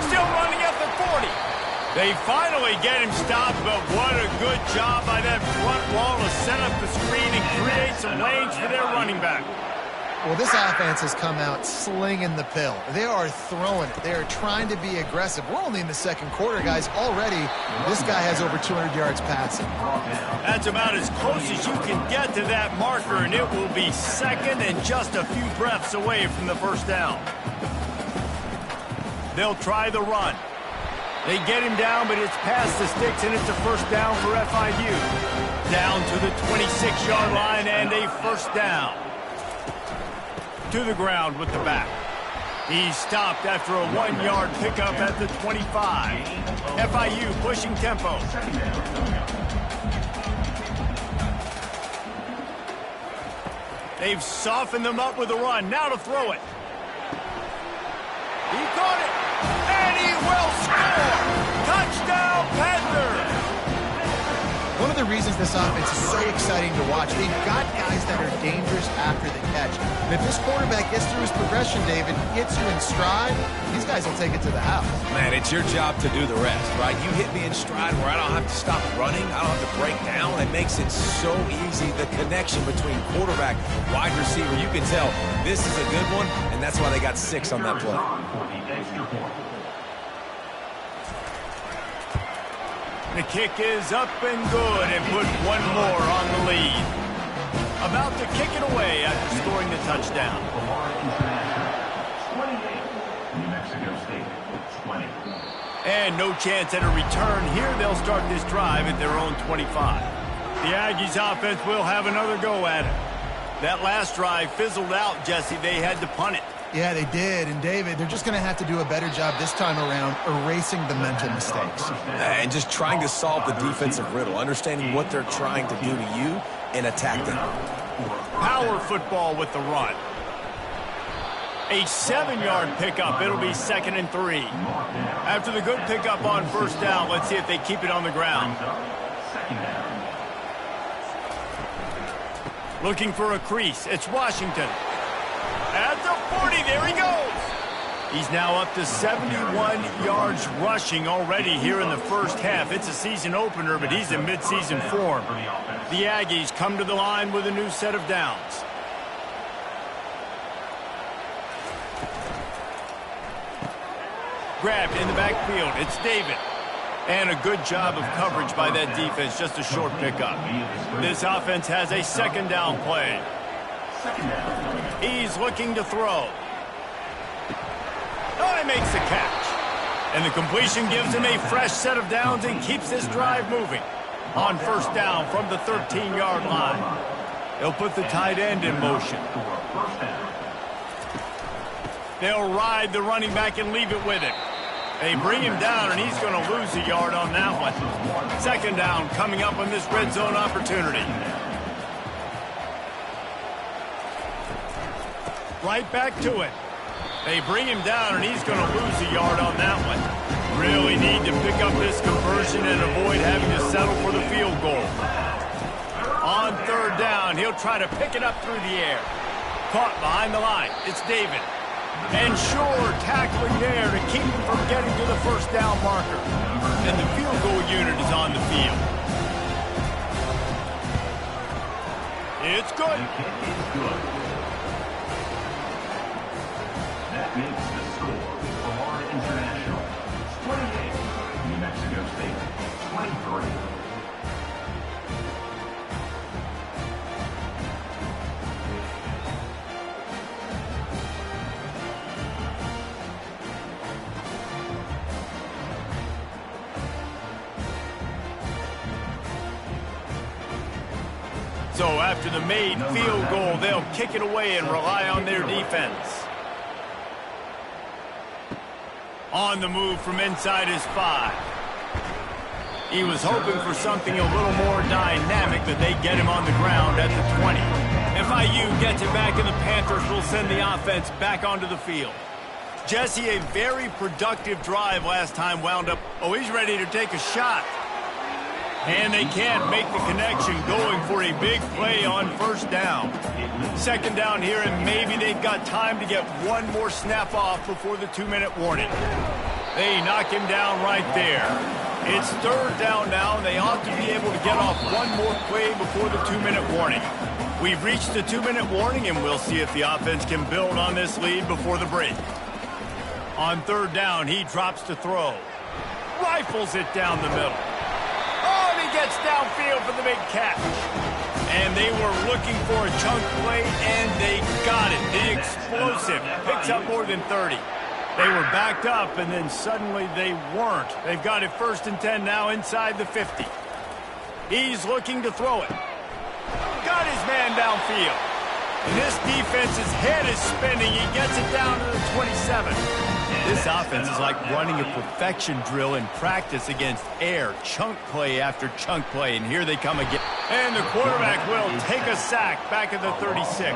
Still running at the 40. They finally get him stopped, but what a good job by that front wall to set up the screen and create some lanes for their running back. Well, this offense has come out slinging the pill. They are throwing it. They are trying to be aggressive. We're only in the 2nd quarter, guys. Already, this guy has over 200 yards passing. That's about as close as you can get to that marker, and it will be 2nd and just a few breaths away from the first down. They'll try the run. They get him down, but it's past the sticks, and it's a first down for FIU. Down to the 26-yard line, and a first down. To the ground with the back. He's stopped after a 1-yard pickup at the 25. FIU pushing tempo. They've softened them up with a run. Now to throw it. He caught it. And he will score. Touchdown, Panthers. One of the reasons this offense is so exciting to watch, they've got guys that are dangerous after the catch. And if this quarterback gets through his progression, David, gets you in stride, these guys will take it to the house. Man, it's your job to do the rest, right? You hit me in stride where I don't have to stop running. I don't have to break down. It makes it so easy. The connection between quarterback, wide receiver, you can tell this is a good one, and that's why they got 6 on that play. The kick is up and good and put one more on the lead. About to kick it away after scoring the touchdown. 28, New Mexico State, 20. And no chance at a return here. They'll start this drive at their own 25. The Aggies offense will have another go at it. That last drive fizzled out, Jesse. They had to punt it. Yeah, they did. And, David, they're just going to have to do a better job this time around erasing the mental mistakes. And just trying to solve the defensive riddle, understanding what they're trying to do to you and attack them. Power football with the run. A 7-yard pickup. It'll be 2nd and 3. After the good pickup on first down, let's see if they keep it on the ground. Looking for a crease. It's Washington. At the 40, there he goes. He's now up to 71 yards rushing already here in the first half. It's a season opener, but he's in midseason form. The Aggies come to the line with a new set of downs. Grabbed in the backfield. It's David. And a good job of coverage by that defense. Just a short pickup. This offense has a second down play. He's looking to throw. Oh, he makes the catch. And the completion gives him a fresh set of downs and keeps this drive moving. On first down from the 13-yard line. They'll put the tight end in motion. They'll ride the running back and leave it with him. They bring him down, and he's going to lose a yard on that one. Second down coming up on this red zone opportunity. Right back to it. They bring him down, and he's going to lose a yard on that one. Really need to pick up this conversion and avoid having to settle for the field goal. On third down, he'll try to pick it up through the air. Caught behind the line. It's David. And sure, tackling there to keep him from getting to the first down marker. And the field goal unit is on the field. It's good. That makes the score for Florida International 28, New Mexico State 23. So after the made field goal, they'll kick it away and rely on their defense. On the move from inside his 5. He was hoping for something a little more dynamic, but they get him on the ground at the 20. FIU gets it back, and the Panthers will send the offense back onto the field. Jesse, a very productive drive last time wound up. Oh, he's ready to take a shot. And they can't make the connection, going for a big play on first down. Second down here, and maybe they've got time to get one more snap off before the 2-minute warning. They knock him down right there. It's third down now, and they ought to be able to get off one more play before the 2-minute warning. We've reached the 2-minute warning, and we'll see if the offense can build on this lead before the break. On third down, he drops to throw. Rifles it down the middle. Gets downfield for the big catch. And they were looking for a chunk play, and they got it. The explosive picks up more than 30. They were backed up, and then suddenly they weren't. They've got it 1st and 10 now inside the 50. He's looking to throw it. Got his man downfield. And this defense's head is spinning. He gets it down to the 27. This offense is like running a perfection drill in practice against air. Chunk play after chunk play, and here they come again. And the quarterback will take a sack back at the 36.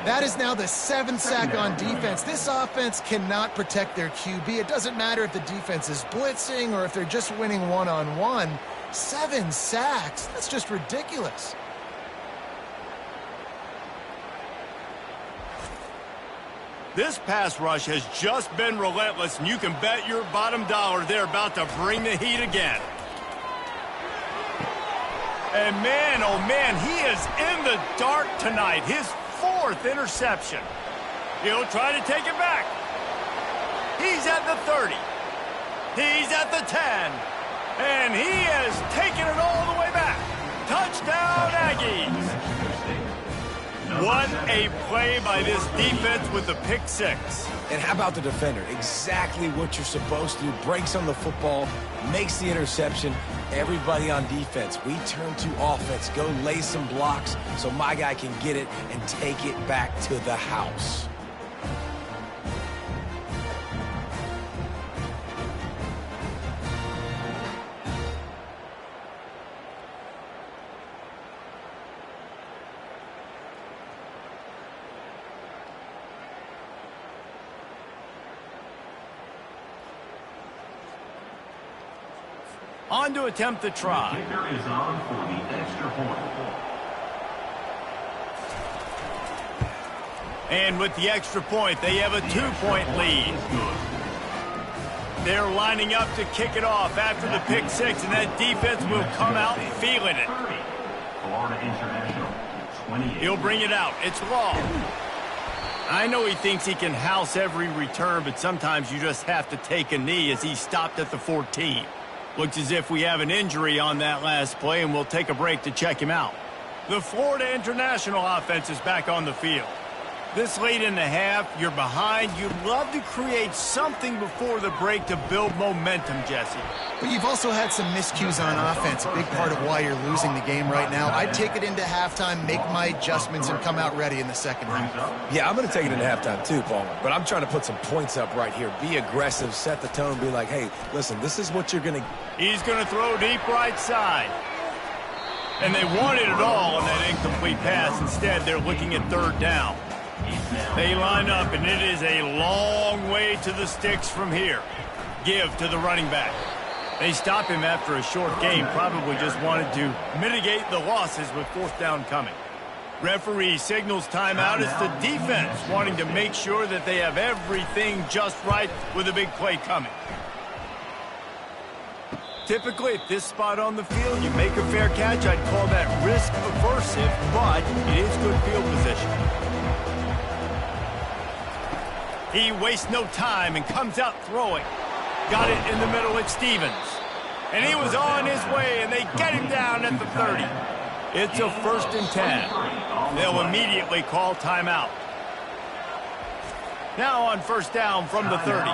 That is now the 7th sack on defense. This offense cannot protect their QB. It doesn't matter if the defense is blitzing or if they're just winning one-on-one. 7 sacks, that's just ridiculous. This pass rush has just been relentless, and you can bet your bottom dollar they're about to bring the heat again. And man, oh man, he is in the dark tonight. His 4th interception. He'll try to take it back. He's at the 30. He's at the 10. And he has taken it all the way back. Touchdown, Aggies. What a play by this defense with the pick 6. And how about the defender? Exactly what you're supposed to do. Breaks on the football, makes the interception. Everybody on defense, we turn to offense. Go lay some blocks so my guy can get it and take it back to the house. On to attempt the try. Kicker is on for the extra point. And with the extra point, they have a 2-point lead. They're lining up to kick it off after the pick six, and that defense will come out feeling it. Florida International, 28. He'll bring it out. It's long. I know he thinks he can house every return, but sometimes you just have to take a knee as he stopped at the 14. Looks as if we have an injury on that last play, and we'll take a break to check him out. The Florida International offense is back on the field. This late in the half, you're behind. You'd love to create something before the break to build momentum, Jesse. But you've also had some miscues on offense, a big part of why you're losing the game right now. I'd take it into halftime, make my adjustments, and come out ready in the second half. Yeah, I'm going to take it into halftime too, Palmer. But I'm trying to put some points up right here. Be aggressive, set the tone, be like, hey, listen, this is what you're going to... He's going to throw deep right side. And they wanted it all on that incomplete pass. Instead, they're looking at third down. They line up, and it is a long way to the sticks from here. Give to the running back. They stop him after a short game, probably just wanted to mitigate the losses with fourth down coming. Referee signals timeout. It's the defense wanting to make sure that they have everything just right with a big play coming. Typically, at this spot on the field, you make a fair catch. I'd call that risk aversive, but it is good field position. He wastes no time and comes out throwing. Got it in the middle at Stevens. And he was on his way, and they get him down at the 30. It's a 1st and 10. They'll immediately call timeout. Now on first down from the 30.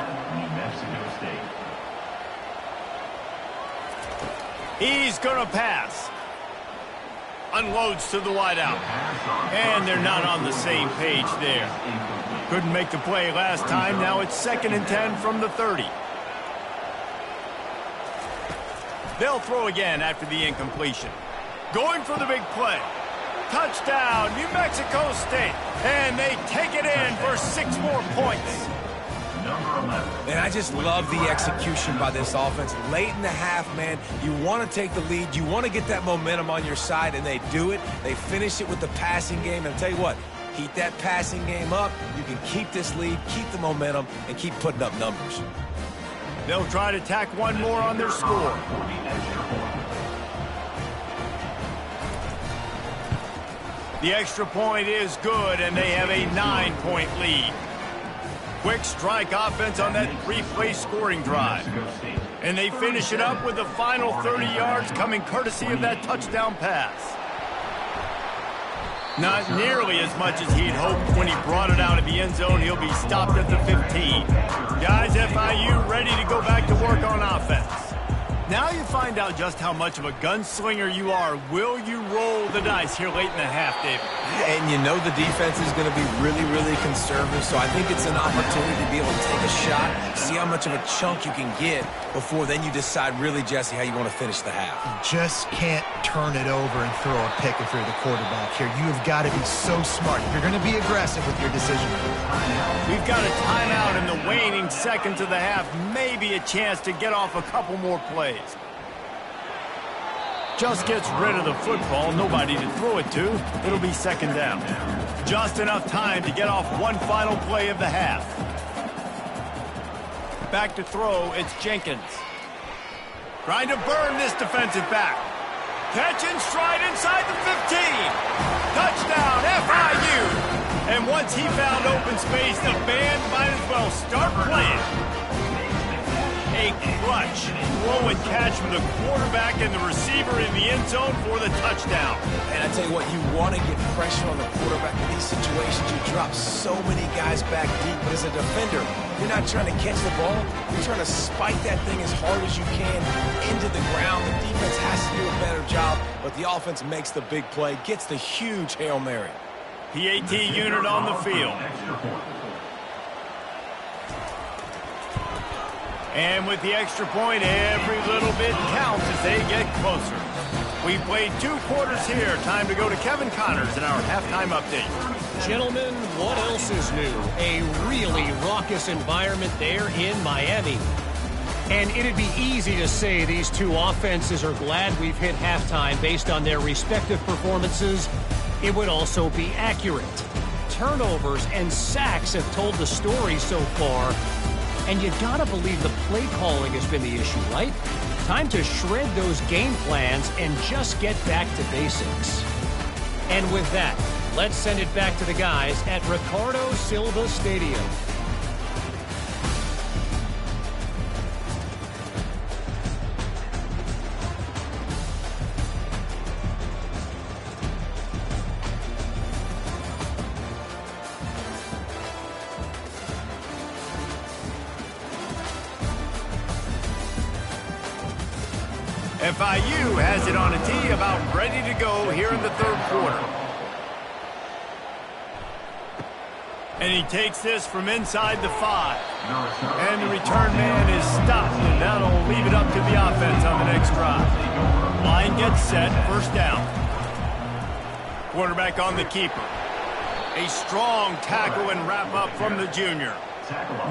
He's going to pass. Unloads to the wideout. And they're not on the same page there. Couldn't make the play last time. Now it's 2nd and 10 from the 30. They'll throw again after the incompletion. Going for the big play. Touchdown, New Mexico State. And they take it in for 6 more points. And I just love the execution by this offense. Late in the half, man, you want to take the lead. You want to get that momentum on your side, and they do it. They finish it with the passing game. And I'll tell you what, keep that passing game up. You can keep this lead, keep the momentum, and keep putting up numbers. They'll try to tack one more on their score. The extra point is good, and they have a 9-point lead. Quick strike offense on that 3-play scoring drive. And they finish it up with the final 30 yards coming courtesy of that touchdown pass. Not nearly as much as he'd hoped when he brought it out of the end zone. He'll be stopped at the 15. Guys, FIU ready to go back to work on offense. Now you find out just how much of a gunslinger you are. Will you roll the dice here late in the half, David? And you know the defense is going to be really, really conservative, so I think it's an opportunity to be able to take a shot, see how much of a chunk you can get before then you decide really, Jesse, how you want to finish the half. You just can't turn it over and throw a pick if you're the quarterback here. You have got to be so smart. You're going to be aggressive with your decision. We've got a timeout in the waning seconds of the half. Maybe a chance to get off a couple more plays. Just gets rid of the football. Nobody to throw it to. It'll be 2nd down. Just enough time to get off one final play of the half. Back to throw, it's Jenkins. Trying to burn this defensive back. Catch and stride inside the 15. Touchdown, FIU. And once he found open space, the band might as well start playing. A clutch throw and catch from the quarterback and the receiver in the end zone for the touchdown. And I tell you what, you want to get pressure on the quarterback in these situations. You drop so many guys back deep, but as a defender, you're not trying to catch the ball. You're trying to spike that thing as hard as you can into the ground. The defense has to do a better job, but the offense makes the big play, gets the huge Hail Mary. PAT unit on the field. And with the extra point, every little bit counts as they get closer. We've played 2 quarters here. Time to go to Kevin Connors in our halftime update. Gentlemen, what else is new? A really raucous environment there in Miami. And it'd be easy to say these 2 offenses are glad we've hit halftime based on their respective performances. It would also be accurate. turnovers and sacks have told the story so far. And you gotta believe the play calling has been the issue, right? Time to shred those game plans and just get back to basics. And with that, let's send it back to the guys at Ricardo Silva Stadium. FIU has it on a tee, about ready to go here in the third quarter. And he takes this from inside the 5. And the return man is stopped, and that'll leave it up to the offense on the next drive. Line gets set, first down. Quarterback on the keeper. A strong tackle and wrap up from the junior.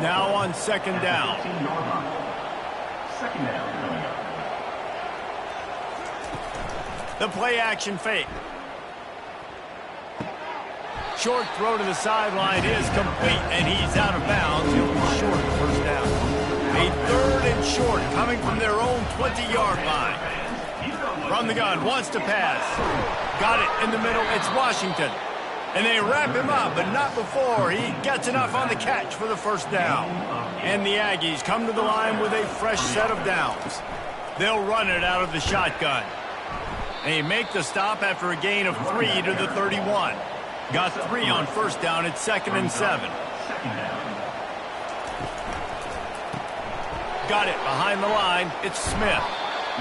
Now on second down. Second down coming up. The play action fake. Short throw to the sideline is complete, and he's out of bounds. He'll be short of the first down. A third and short coming from their own 20-yard line. From the gun, wants to pass. Got it in the middle. It's Washington. And they wrap him up, but not before he gets enough on the catch for the first down. And the Aggies come to the line with a fresh set of downs. They'll run it out of the shotgun. They make the stop after a gain of 3 to the 31. Got 3 on first down at 2nd and 7. Got it behind the line. It's Smith.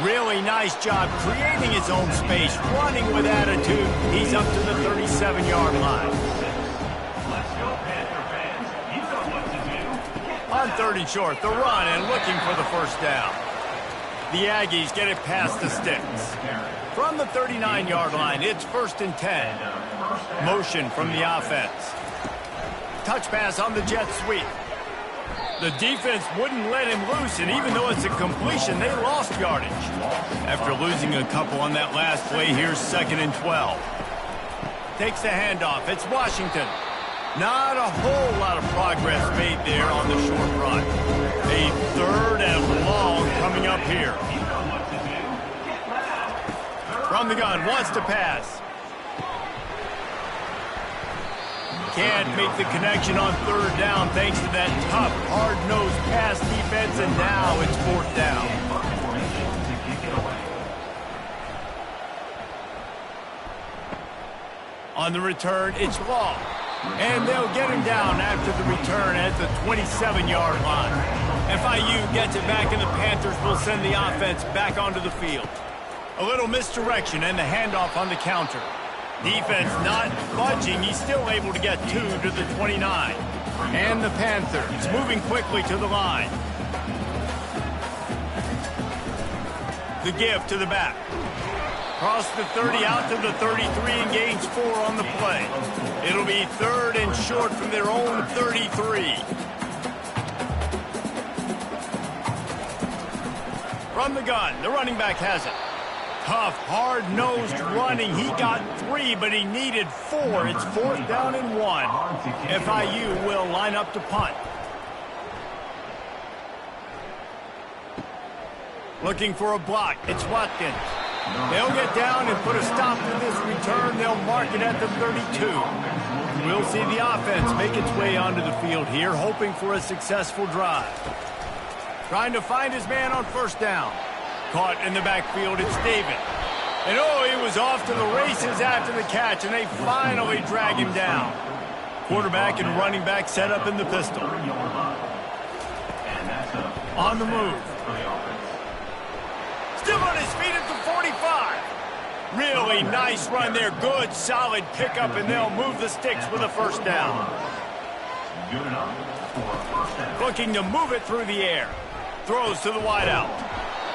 Really nice job creating his own space, running with attitude. He's up to the 37-yard line. On 3rd and short, the run and looking for the first down. The Aggies get it past the sticks. From the 39-yard line, it's 1st and 10. Motion from the offense. Touch pass on the jet sweep. The defense wouldn't let him loose, and even though it's a completion, they lost yardage. After losing a couple on that last play, here's 2nd and 12. Takes the handoff. It's Washington. Not a whole lot of progress made there on the short run. A 3rd and long coming up here. From the gun, wants to pass. Can't make the connection on 3rd down thanks to that tough, hard-nosed pass defense, and now it's 4th down. On the return, it's Law. And they'll get him down after the return at the 27-yard line. FIU gets it back, and the Panthers will send the offense back onto the field. A little misdirection and the handoff on the counter. Defense not budging. He's still able to get 2 to the 29. And the Panthers moving quickly to the line. The give to the back. Cross the 30 out to the 33 and gains 4 on the play. It'll be 3rd and short from their own 33. From the gun, the running back has it. Tough, hard-nosed running. He got 3, but he needed 4. It's 4th down and 1. FIU will line up to punt. Looking for a block. It's Watkins. They'll get down and put a stop to this return. They'll mark it at the 32. We'll see the offense make its way onto the field here, hoping for a successful drive. Trying to find his man on first down. Caught in the backfield, it's David. And oh, he was off to the races after the catch, and they finally drag him down. Quarterback and running back set up in the pistol. On the move. Still on his feet at the 45. Really nice run there. Good, solid pickup, and they'll move the sticks with a first down. Looking to move it through the air. Throws to the wideout.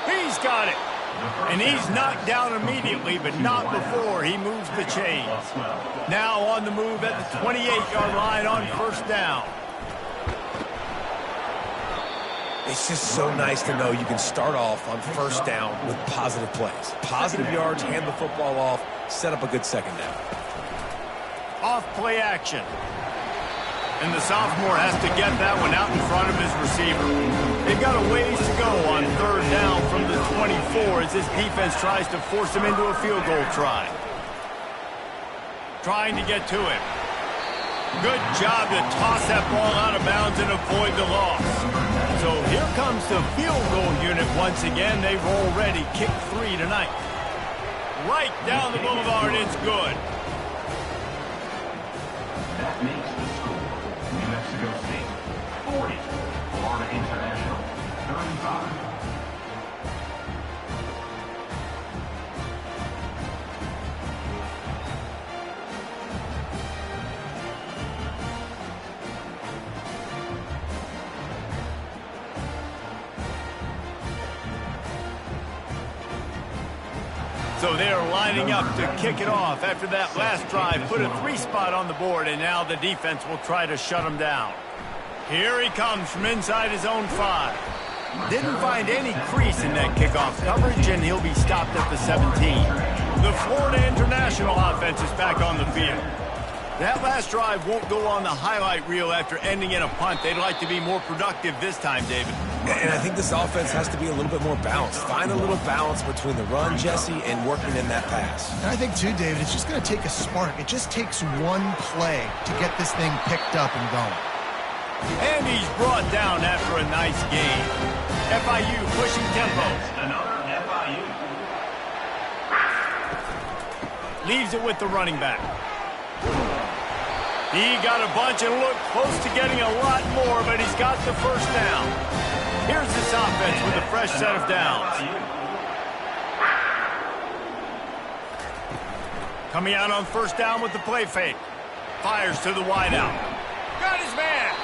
He's got it. And he's knocked down immediately, but not before he moves the chains. Now on the move at the 28-yard line on first down. It's just so nice to know you can start off on first down with positive plays. Positive yards, hand the football off, set up a good second down. Off play action. And the sophomore has to get that one out in front of his receiver. They've got a ways to go on third down from the 24 as this defense tries to force him into a field goal try. Trying to get to him. Good job to toss that ball out of bounds and avoid the loss. So here comes the field goal unit once again. They've already kicked 3 tonight. Right down the boulevard, it's good. That makes the score. New Mexico State 40, Florida International 35. So they're lining up to kick it off after that last drive. Put a 3-spot on the board, and now the defense will try to shut him down. Here he comes from inside his own 5. Didn't find any crease in that kickoff coverage, and he'll be stopped at the 17. The Florida International offense is back on the field. That last drive won't go on the highlight reel after ending in a punt. They'd like to be more productive this time, David. And I think this offense has to be a little bit more balanced. Find a little balance between the run, Jesse, and working in that pass. And I think, too, David, it's just going to take a spark. It just takes one play to get this thing picked up and going. And he's brought down after a nice game. FIU pushing tempo. Another FIU. Leaves it with the running back. He got a bunch and looked close to getting a lot more, but he's got the first down. Here's this offense with a fresh set of downs. Coming out on first down with the play fake. Fires to the wideout. Got his man.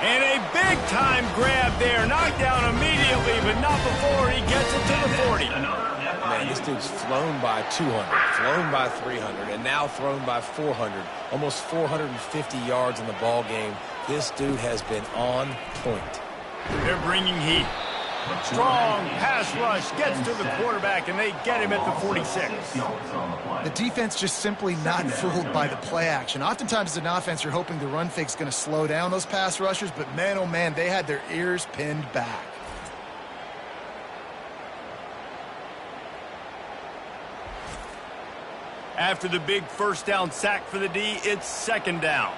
And a big-time grab there. Knocked down immediately, but not before he gets it to the 40. Man, this dude's flown by 200, flown by 300, and now thrown by 400. Almost 450 yards in the ball game. This dude has been on point. They're bringing heat. Strong pass rush gets to the quarterback, and they get him at the 46. The defense just simply not fooled by the play action. Oftentimes as an offense, you're hoping the run fake's going to slow down those pass rushers, but man, oh man, they had their ears pinned back. After the big first down sack for the D, it's second down.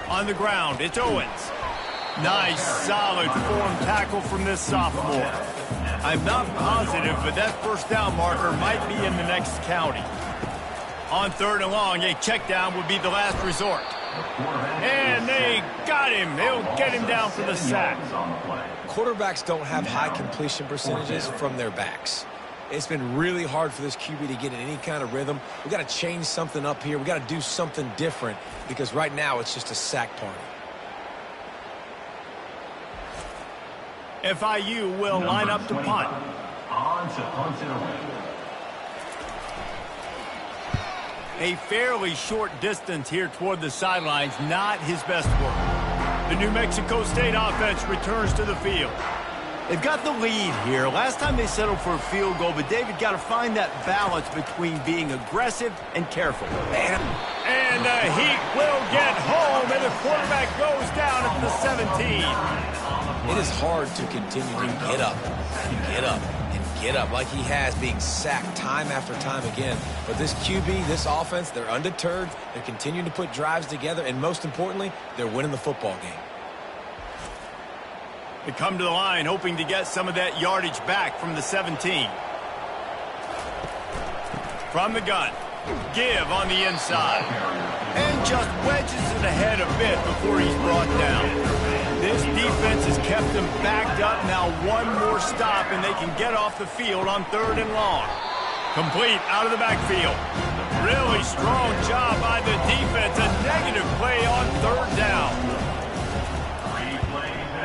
On the ground, it's Owens. Nice, solid form tackle from this sophomore. I'm not positive, but that first down marker might be in the next county. On third and long, a check down would be the last resort. And they got him. They'll get him down for the sack. Quarterbacks don't have high completion percentages from their backs. It's been really hard for this QB to get in any kind of rhythm. We've got to change something up here. We've got to do something different because right now it's just a sack party. FIU will line up to punt. On to punt it away. A fairly short distance here toward the sidelines, not his best work. The New Mexico State offense returns to the field. They've got the lead here. Last time they settled for a field goal, but David got to find that balance between being aggressive and careful. And the Heat will get home, and the quarterback goes down at the 17. It is hard to continue to get up and get up and get up like he has, being sacked time after time again. But this QB, this offense, they're undeterred. They're continuing to put drives together, and most importantly, they're winning the football game. They come to the line hoping to get some of that yardage back from the 17. From the gun, give on the inside. And just wedges it ahead a bit before he's brought down. This defense has kept them backed up. Now one more stop and they can get off the field on third and long. Complete out of the backfield. Really strong job by the defense. A negative play on third down.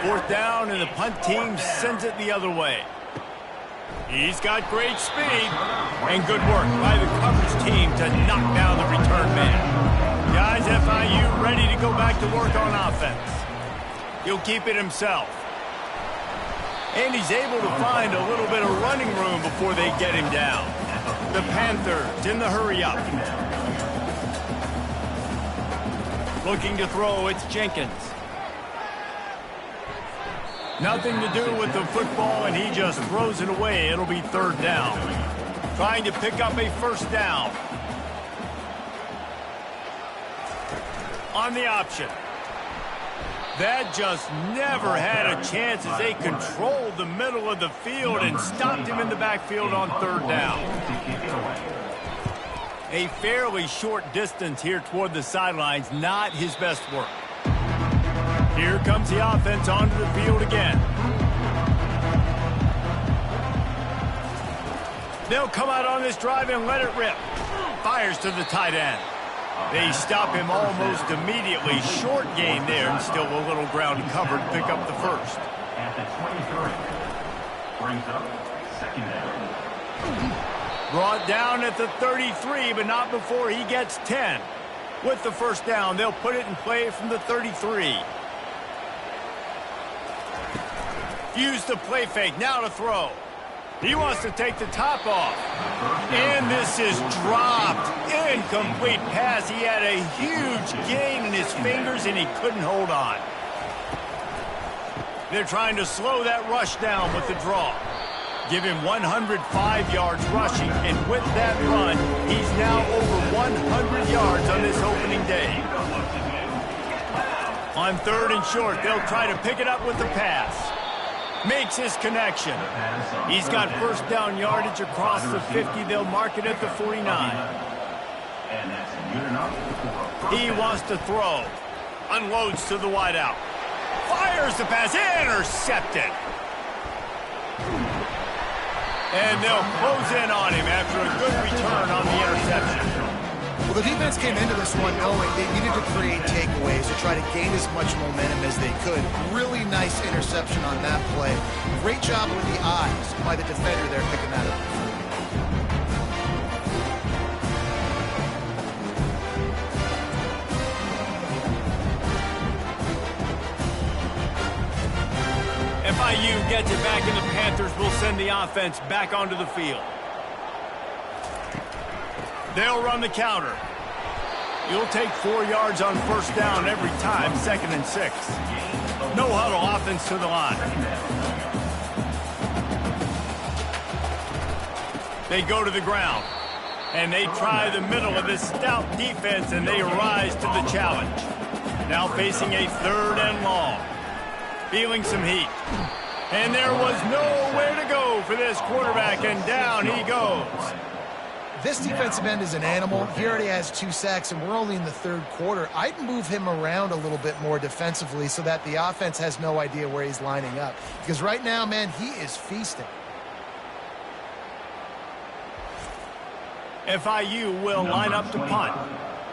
Fourth down, and the punt team sends it the other way. He's got great speed and good work by the coverage team to knock down the return man. Guys, FIU ready to go back to work on offense. He'll keep it himself. And he's able to find a little bit of running room before they get him down. The Panthers in the hurry up. Looking to throw, it's Jenkins. Nothing to do with the football, and he just throws it away. It'll be third down. Trying to pick up a first down. On the option. That just never had a chance as they controlled the middle of the field and stopped him in the backfield on third down. A fairly short distance here toward the sidelines, not his best work. Here comes the offense onto the field again. They'll come out on this drive and let it rip. Fires to the tight end. They stop him almost immediately. Short gain there, and still a little ground covered. Pick up the first. At the 23. Brings up second down. Brought down at the 33, but not before he gets 10. With the first down, they'll put it in play from the 33. Use the play fake. Now to throw. He wants to take the top off. And this is dropped. Incomplete pass. He had a huge gain in his fingers, and he couldn't hold on. They're trying to slow that rush down with the draw. Give him 105 yards rushing, and with that run, he's now over 100 yards on this opening day. On third and short, they'll try to pick it up with the pass. Makes his connection. He's got first down yardage across the 50. They'll mark it at the 49. He wants to throw. Unloads to the wideout. Fires the pass. Intercepted. And they'll close in on him after a good return on the interception. Well, the defense came into this one knowing they needed to create takeaways to try to gain as much momentum as they could. Really nice interception on that play. Great job with the eyes by the defender there picking that up. FIU gets it back, and the Panthers will send the offense back onto the field. They'll run the counter. You'll take 4 yards on first down every time, 2nd and 6. No huddle, offense to the line. They go to the ground, and they try the middle of this stout defense, and they rise to the challenge. Now facing a 3rd and long. Feeling some heat. And there was nowhere to go for this quarterback, and down he goes. This defensive end is an animal. He already has 2 sacks, and we're only in the 3rd quarter. I'd move him around a little bit more defensively so that the offense has no idea where he's lining up. Because right now, man, he is feasting. FIU will line up to punt.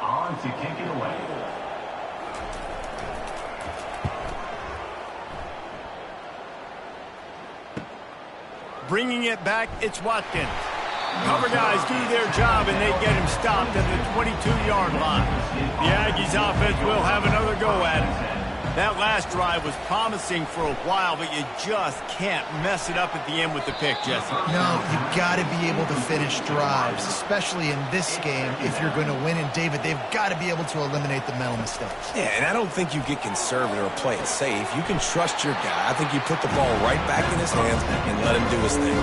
On to kick it away. Bringing it back, it's Watkins. Cover guys do their job, and they get him stopped at the 22-yard line. The Aggies offense will have another go at it. That last drive was promising for a while, but you just can't mess it up at the end with the pick, Jesse. No, you've got to be able to finish drives, especially in this game if you're going to win. And, David, they've got to be able to eliminate the mental mistakes. Yeah, and I don't think you get conservative or play it safe. You can trust your guy. I think you put the ball right back in his hands and let him do his thing.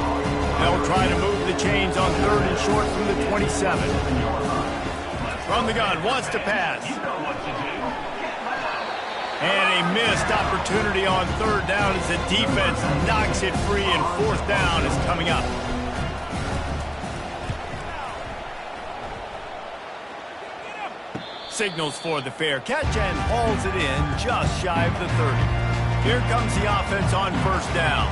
They'll try to move the chains on 3rd and short from the 27. From the gun, wants to pass. And a missed opportunity on 3rd down as the defense knocks it free, and 4th down is coming up. Signals for the fair catch and hauls it in just shy of the 30. Here comes the offense on 1st down.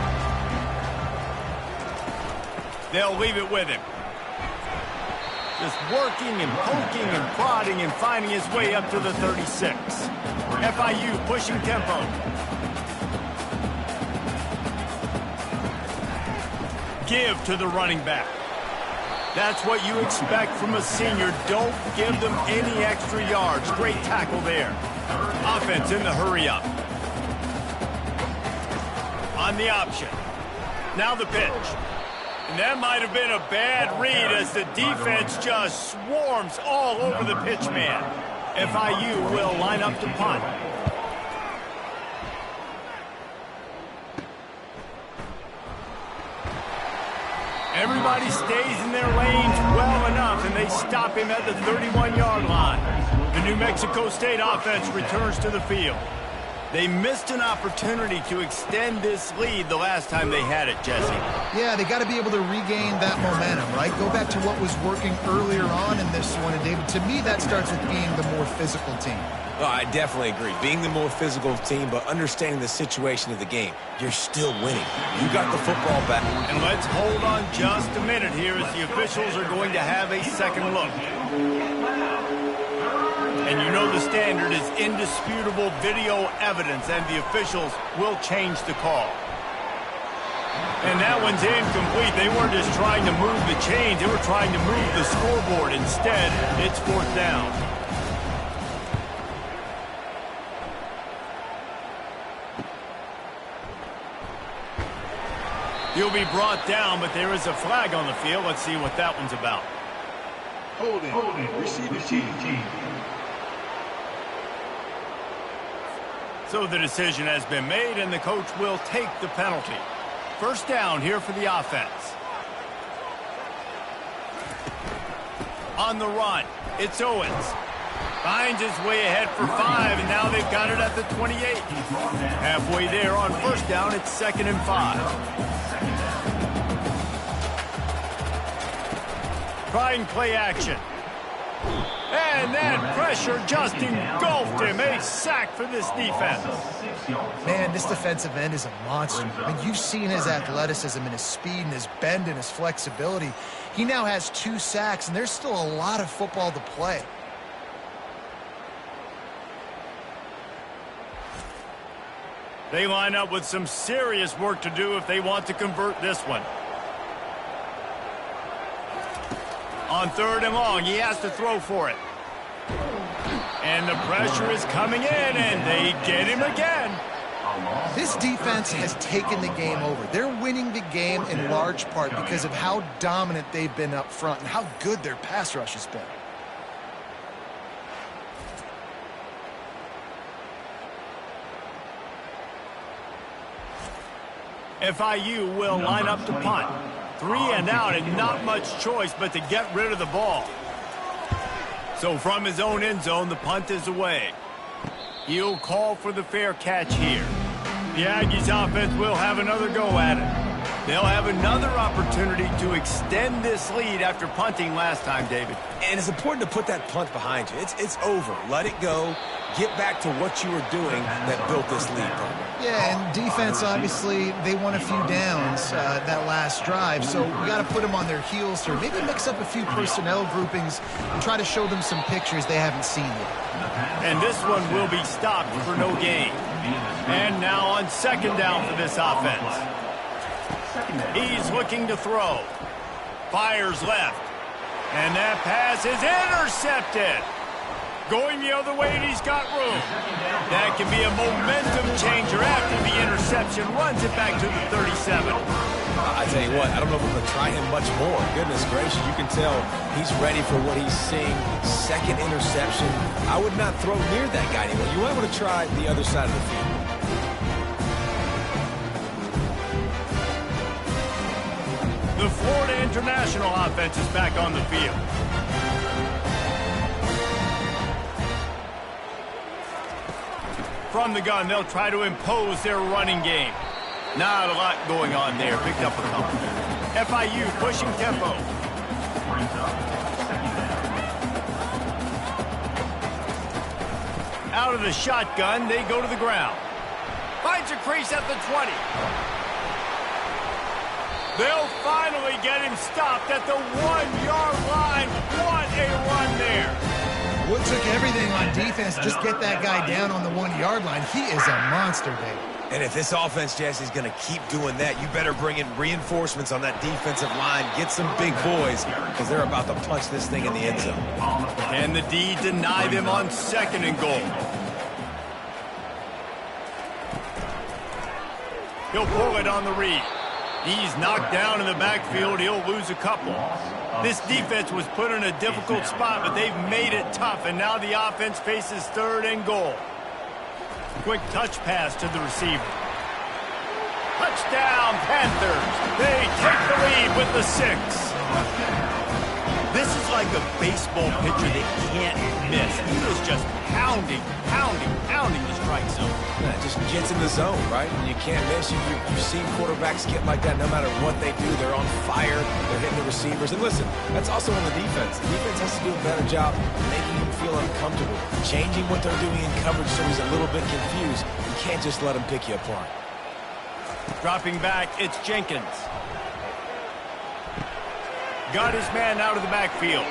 They'll leave it with him. Just working and poking and prodding and finding his way up to the 36. FIU pushing tempo. Give to the running back. That's what you expect from a senior. Don't give them any extra yards. Great tackle there. Offense in the hurry-up. On the option. Now the pitch. And that might have been a bad read as the defense just swarms all over the pitch man. FIU will line up to punt. Everybody stays in their lanes well enough, and they stop him at the 31-yard line. The New Mexico State offense returns to the field. They missed an opportunity to extend this lead the last time they had it, Jesse. Yeah, they got to be able to regain that momentum, right? Go back to what was working earlier on in this one. And, David, to me, that starts with being the more physical team. Oh, I definitely agree. Being the more physical team, but understanding the situation of the game. You're still winning. You got the football back. And let's hold on just a minute here as the officials are going to have a second look. And you know the standard is indisputable video evidence, and the officials will change the call. And that one's incomplete. They weren't just trying to move the chains. They were trying to move the scoreboard. Instead, it's fourth down. He'll be brought down, but there is a flag on the field. Let's see what that one's about. Holding. Receive team. So the decision has been made, and the coach will take the penalty. First down here for the offense. On the run, it's Owens. Finds his way ahead for 5, and now they've got it at the 28. Halfway there on first down, it's 2nd and 5. Try and play action. And that pressure just engulfed him. A sack for this defense. Man, this defensive end is a monster. I mean, you've seen his athleticism and his speed and his bend and his flexibility. He now has 2 sacks, and there's still a lot of football to play. They line up with some serious work to do if they want to convert this one. On 3rd and long, he has to throw for it. And the pressure is coming in, and they get him again. This defense has taken the game over. They're winning the game in large part because of how dominant they've been up front and how good their pass rush has been. FIU will line up to punt. 3 and out, and not much choice but to get rid of the ball. So from his own end zone, the punt is away. He'll call for the fair catch here. The Aggies offense will have another go at it. They'll have another opportunity to extend this lead after punting last time, David. And it's important to put that punt behind you. It's over. Let it go. Get back to what you were doing that built this lead. Yeah, and defense, obviously, they won a few downs that last drive, so we got to put them on their heels here. Maybe mix up a few personnel groupings and try to show them some pictures they haven't seen yet. And this one will be stopped for no gain. And now on 2nd down for this offense. He's looking to throw. Fires left. And that pass is intercepted. Going the other way, and he's got room. That can be a momentum changer after the interception. Runs it back to the 37. I tell you what, I don't know if I'm going to try him much more. Goodness gracious, you can tell he's ready for what he's seeing. 2nd interception. I would not throw near that guy anymore. You might want to try the other side of the field. The Florida International offense is back on the field. From the gun, they'll try to impose their running game. Not a lot going on there. Picked up a couple. FIU pushing tempo. Out of the shotgun, they go to the ground. Finds a crease at the 20. They'll finally get him stopped at the 1-yard line. What a run there. What took everything on defense, just get that guy down on the 1-yard line. He is a monster, Dave. And if this offense, Jesse, is going to keep doing that, you better bring in reinforcements on that defensive line. Get some big boys, because they're about to punch this thing in the end zone. Can the D deny them on 2nd and goal? He'll pull it on the read. He's knocked down in the backfield. He'll lose a couple. This defense was put in a difficult spot, but they've made it tough, and now the offense faces 3rd and goal. Quick touch pass to the receiver. Touchdown, Panthers. They take the lead with the 6. This is like a baseball pitcher that can't miss. He is just pounding the strike zone. Yeah, just gets in the zone, right? And you can't miss. You've seen quarterbacks get like that no matter what they do. They're on fire. They're hitting the receivers. And listen, that's also on the defense. The defense has to do a better job making him feel uncomfortable, changing what they're doing in coverage so he's a little bit confused. You can't just let him pick you apart. Dropping back, it's Jenkins. Got his man out of the backfield.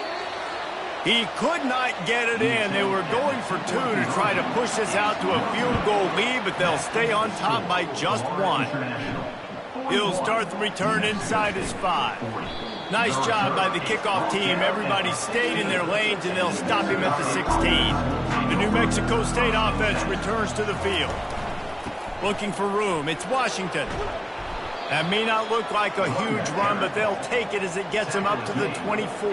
He could not get it in. They were going for 2 to try to push this out to a field goal lead, but they'll stay on top by just 1. He'll start the return inside his 5. Nice job by the kickoff team. Everybody stayed in their lanes, and they'll stop him at the 16. The New Mexico State offense returns to the field. Looking for room. It's Washington. That may not look like a huge run, but they'll take it as it gets them up to the 24.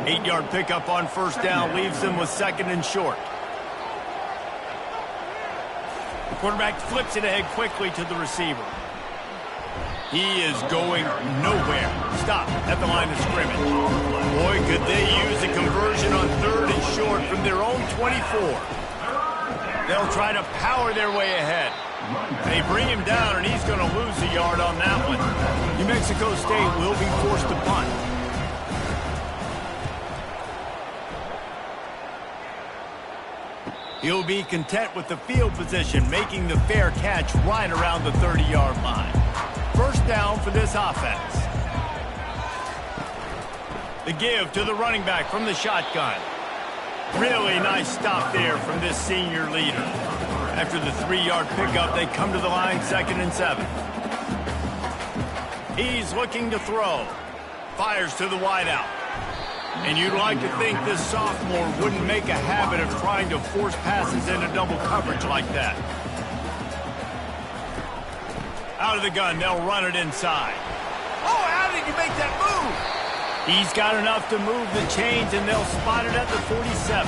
8-yard pickup on 1st down leaves them with 2nd and short. The quarterback flips it ahead quickly to the receiver. He is going nowhere. Stop at the line of scrimmage. Boy, could they use a conversion on 3rd and short from their own 24. They'll try to power their way ahead. They bring him down, and he's going to lose a yard on that one. New Mexico State will be forced to punt. He'll be content with the field position, making the fair catch right around the 30-yard line. 1st down for this offense. The give to the running back from the shotgun. Really nice stop there from this senior leader. After the 3-yard pickup, they come to the line 2nd and 7. He's looking to throw. Fires to the wideout. And you'd like to think this sophomore wouldn't make a habit of trying to force passes into double coverage like that. Out of the gun, they'll run it inside. Oh, how did he make that move? He's got enough to move the chains, and they'll spot it at the 47.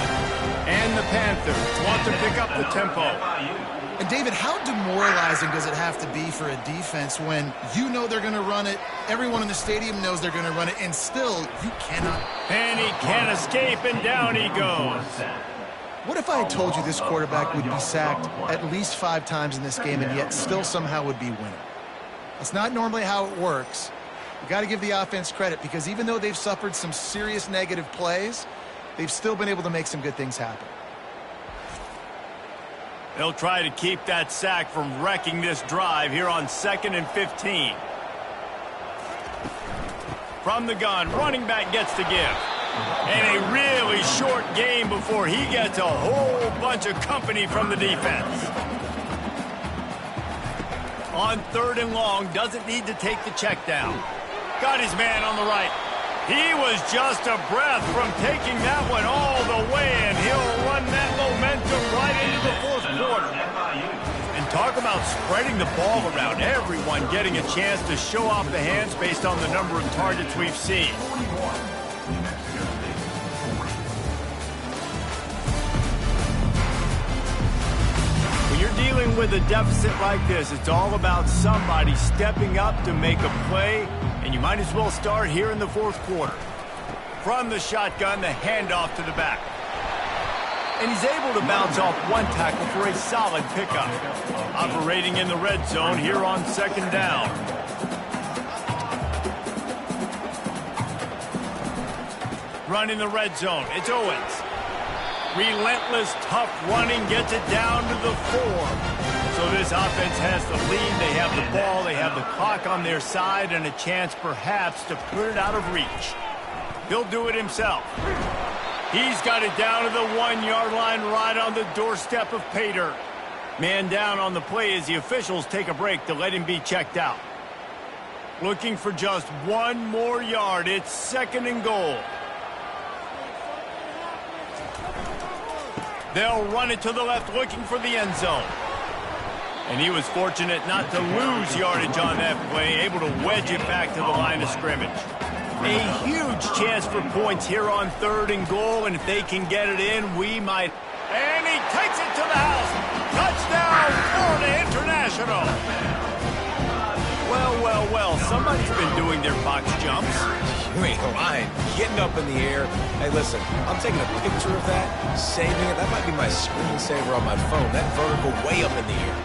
And the Panthers want to pick up the tempo. And David, how demoralizing does it have to be for a defense when you know they're going to run it, everyone in the stadium knows they're going to run it, and still you cannot. And he can't escape, and down he goes. What if I had told you this quarterback would be sacked at least 5 times in this game and yet still somehow would be winning? That's not normally how it works. You got to give the offense credit because even though they've suffered some serious negative plays, they've still been able to make some good things happen. They'll try to keep that sack from wrecking this drive here on 2nd and 15. From the gun, running back gets the give. And a really short game before he gets a whole bunch of company from the defense. On 3rd and long, doesn't need to take the check down. Got his man on the right. He was just a breath from taking that one all the way, and he'll run that momentum right into the 4th quarter. And talk about spreading the ball around, everyone getting a chance to show off the hands based on the number of targets we've seen. When you're dealing with a deficit like this, it's all about somebody stepping up to make a play. And you might as well start here in the 4th quarter. From the shotgun, the handoff to the back. And he's able to bounce off one tackle for a solid pickup. Operating in the red zone here on 2nd down. Run in the red zone. It's Owens. Relentless, tough running gets it down to the 4. So this offense has the lead, they have the ball, they have the clock on their side, and a chance perhaps to put it out of reach. He'll do it himself. He's got it down to the 1-yard line right on the doorstep of pay dirt. Man down on the play as the officials take a break to let him be checked out. Looking for just 1 more yard. It's 2nd and goal. They'll run it to the left looking for the end zone. And he was fortunate not to lose yardage on that play, able to wedge it back to the line of scrimmage. A huge chance for points here on 3rd and goal, and if they can get it in, we might. And he takes it to the house. Touchdown, Florida International. Well, somebody's been doing their box jumps. You ain't lying. Getting up in the air. Hey, listen, I'm taking a picture of that, saving it. That might be my screensaver on my phone. That vertical way up in the air.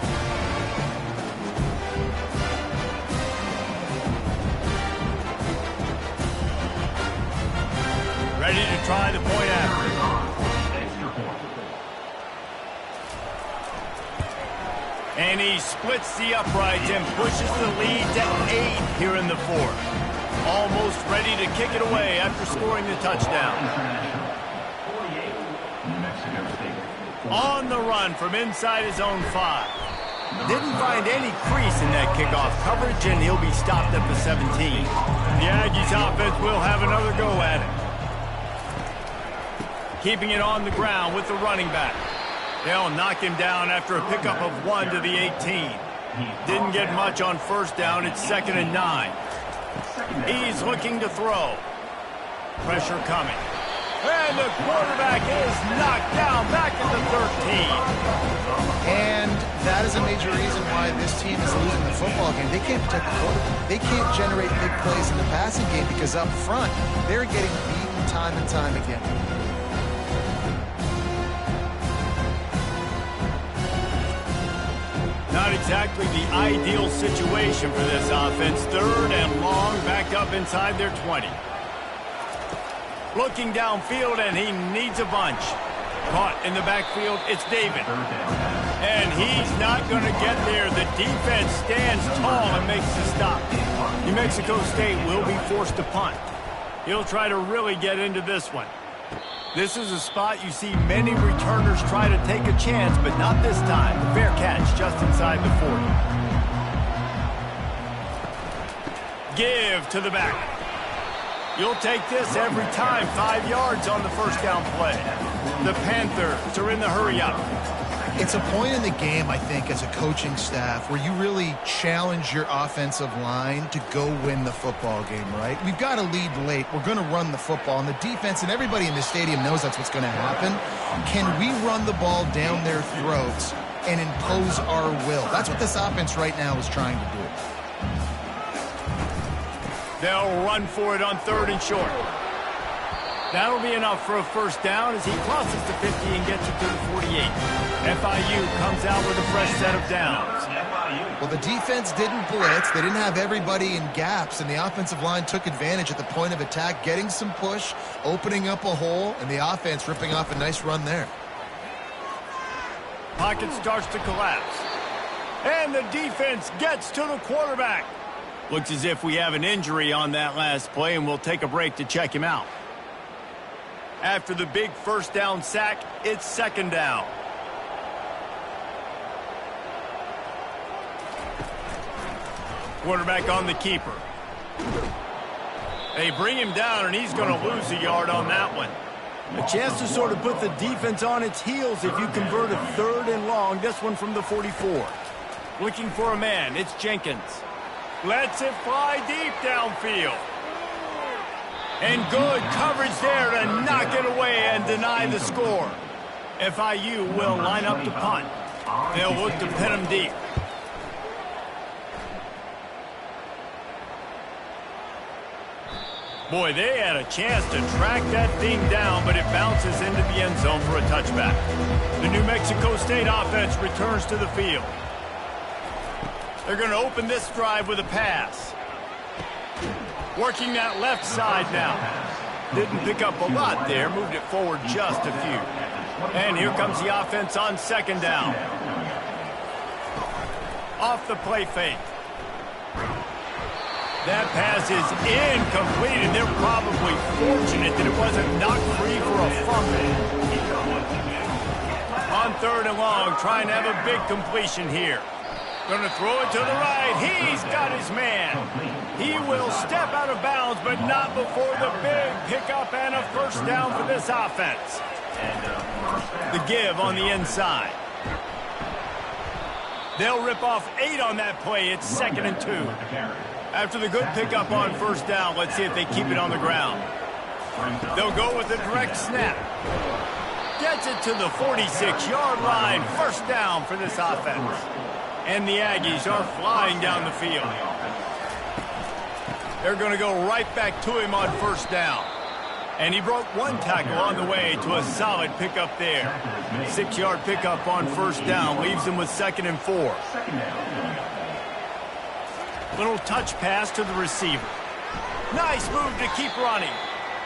Ready to try the point after. And he splits the uprights and pushes the lead to 8 here in the 4th. Almost ready to kick it away after scoring the touchdown. On the run from inside his own 5. Didn't find any crease in that kickoff coverage, and he'll be stopped at the 17. The Aggies offense will have another go at it. Keeping it on the ground with the running back. They'll knock him down after a pickup of 1 to the 18. Didn't get much on 1st down. It's 2nd and 9. He's looking to throw. Pressure coming. And the quarterback is knocked down back at the 13. And that is a major reason why this team is losing the football game. They can't protect the quarterback. They can't generate big plays in the passing game because up front, they're getting beaten time and time again. Not exactly the ideal situation for this offense. 3rd and long, back up inside their 20. Looking downfield, and he needs a bunch. Caught in the backfield, it's David. And he's not going to get there. The defense stands tall and makes the stop. New Mexico State will be forced to punt. He'll try to really get into this one. This is a spot you see many returners try to take a chance, but not this time. Fair catch just inside the 40. Give to the back. You'll take this every time. 5 yards on the 1st down play. The Panthers are in the hurry-up. It's a point in the game, I think, as a coaching staff where you really challenge your offensive line to go win the football game, right? We've got to lead late. We're going to run the football. And the defense and everybody in the stadium knows that's what's going to happen. Can we run the ball down their throats and impose our will? That's what this offense right now is trying to do. They'll run for it on 3rd and short. That'll be enough for a 1st down as he crosses the 50 and gets it to the 48. FIU comes out with a fresh set of downs. Well, the defense didn't blitz. They didn't have everybody in gaps, and the offensive line took advantage at the point of attack, getting some push, opening up a hole, and the offense ripping off a nice run there. Pocket starts to collapse. And the defense gets to the quarterback. Looks as if we have an injury on that last play, and we'll take a break to check him out. After the big 1st down sack, it's 2nd down. Quarterback on the keeper. They bring him down, and he's going to lose a yard on that one. A chance to sort of put the defense on its heels if you convert a 3rd and long. This one from the 44. Looking for a man. It's Jenkins. Lets it fly deep downfield. And good coverage there to knock it away and deny the score. FIU will line up to punt. They'll look to pin him deep. Boy, they had a chance to track that thing down, but it bounces into the end zone for a touchback. The New Mexico State offense returns to the field. They're going to open this drive with a pass. Working that left side now. Didn't pick up a lot there. Moved it forward just a few. And here comes the offense on 2nd down. Off the play fake. That pass is incomplete, and they're probably fortunate that it wasn't knocked free for a fumble. On 3rd and long, trying to have a big completion here. Going to throw it to the right. He's got his man. He will step out of bounds, but not before the big pickup and a 1st down for this offense. The give on the inside. They'll rip off 8 on that play. It's 2nd and 2. After the good pickup on first down, let's see if they keep it on the ground. They'll go with a direct snap. Gets it to the 46-yard line. First down for this offense. And the Aggies are flying down the field. They're going to go right back to him on first down. And he broke one tackle on the way to a solid pickup there. 6-yard pickup on first down leaves him with 2nd and 4. Little touch pass to the receiver. Nice move to keep running.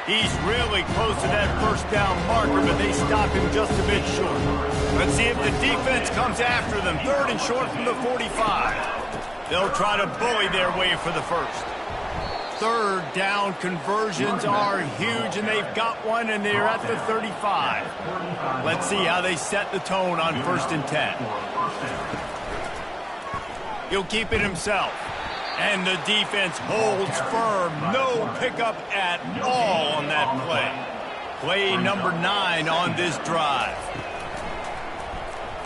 He's really close to that first down marker, but they stop him just a bit short. Let's see if the defense comes after them. 3rd and short from the 45. They'll try to bully their way for the first. 3rd down conversions are huge, and they've got one, and they're at the 35. Let's see how they set the tone on 1st and 10. He'll keep it himself. And the defense holds firm. No pickup at all on that play. Play number 9 on this drive.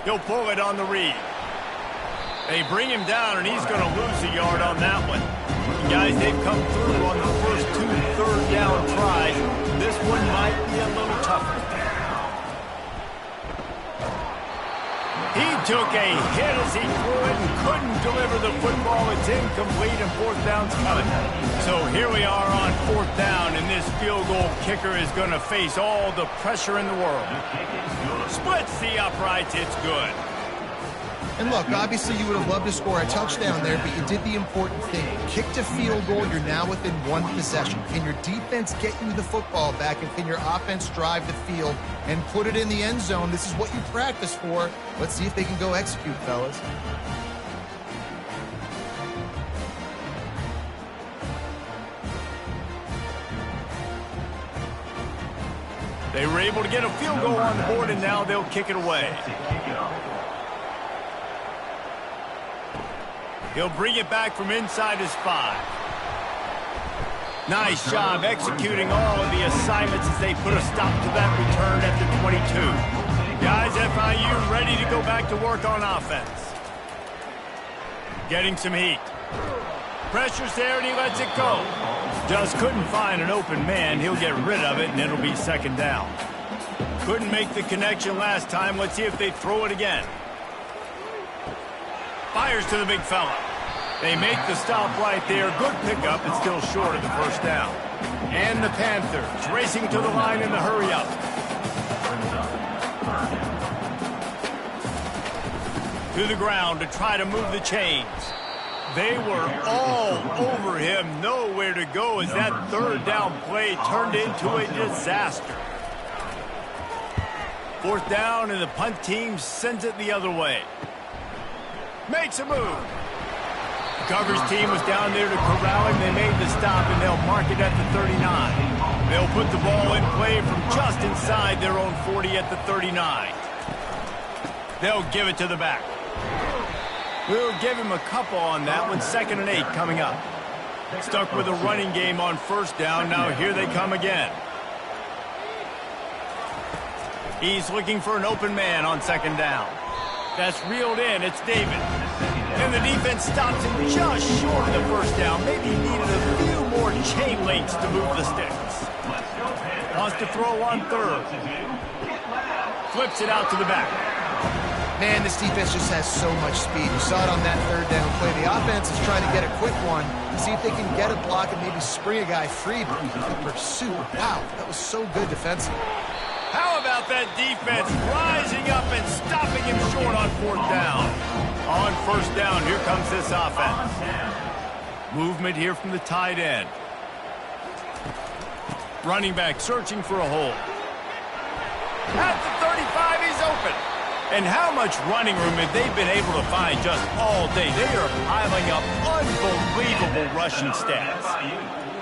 He'll pull it on the read. They bring him down, and he's going to lose a yard on that one. Guys, they've come through on the first 2 3rd down tries. This one might be a little tougher. He took a hit as he threw it and couldn't deliver the football. It's incomplete, and 4th down's coming. So here we are on 4th down, and this field goal kicker is going to face all the pressure in the world. Splits the uprights. It's good. And look, obviously you would have loved to score a touchdown there, but you did the important thing. Kicked a field goal, you're now within 1 possession. Can your defense get you the football back, and can your offense drive the field and put it in the end zone? This is what you practice for. Let's see if they can go execute, fellas. They were able to get a field goal on the board, and now they'll kick it away. He'll bring it back from inside his 5. Nice job executing all of the assignments as they put a stop to that return at the 22. Guys, FIU ready to go back to work on offense. Getting some heat. Pressure's there, and he lets it go. Just couldn't find an open man. He'll get rid of it, and it'll be 2nd down. Couldn't make the connection last time. Let's see if they throw it again. Fires to the big fella. They make the stop right there. Good pickup. It's still short of the first down. And the Panthers racing to the line in the hurry up. To the ground to try to move the chains. They were all over him. Nowhere to go as that 3rd down play turned into a disaster. 4th down, and the punt team sends it the other way. Makes a move. The coverage team was down there to corral him. They made the stop, and they'll mark it at the 39. They'll put the ball in play from just inside their own 40 at the 39. They'll give it to the back. We'll give him a couple on that one. 2nd and 8 coming up. Stuck with a running game on first down. Now here they come again. He's looking for an open man on 2nd down. That's reeled in. It's David. And the defense stops him just short of the first down. Maybe he needed a few more chain links to move the sticks. Wants to throw on 3rd. Flips it out to the back. Man, this defense just has so much speed. You saw it on that 3rd down play. The offense is trying to get a quick one, see if they can get a block and maybe spring a guy free. But the pursuit, wow, that was so good defensively. How about that defense rising up and stopping him short on 4th down? On first down, here comes this offense. Movement here from the tight end. Running back searching for a hole. At the 35, he's open. And how much running room have they been able to find just all day? They are piling up unbelievable rushing stats.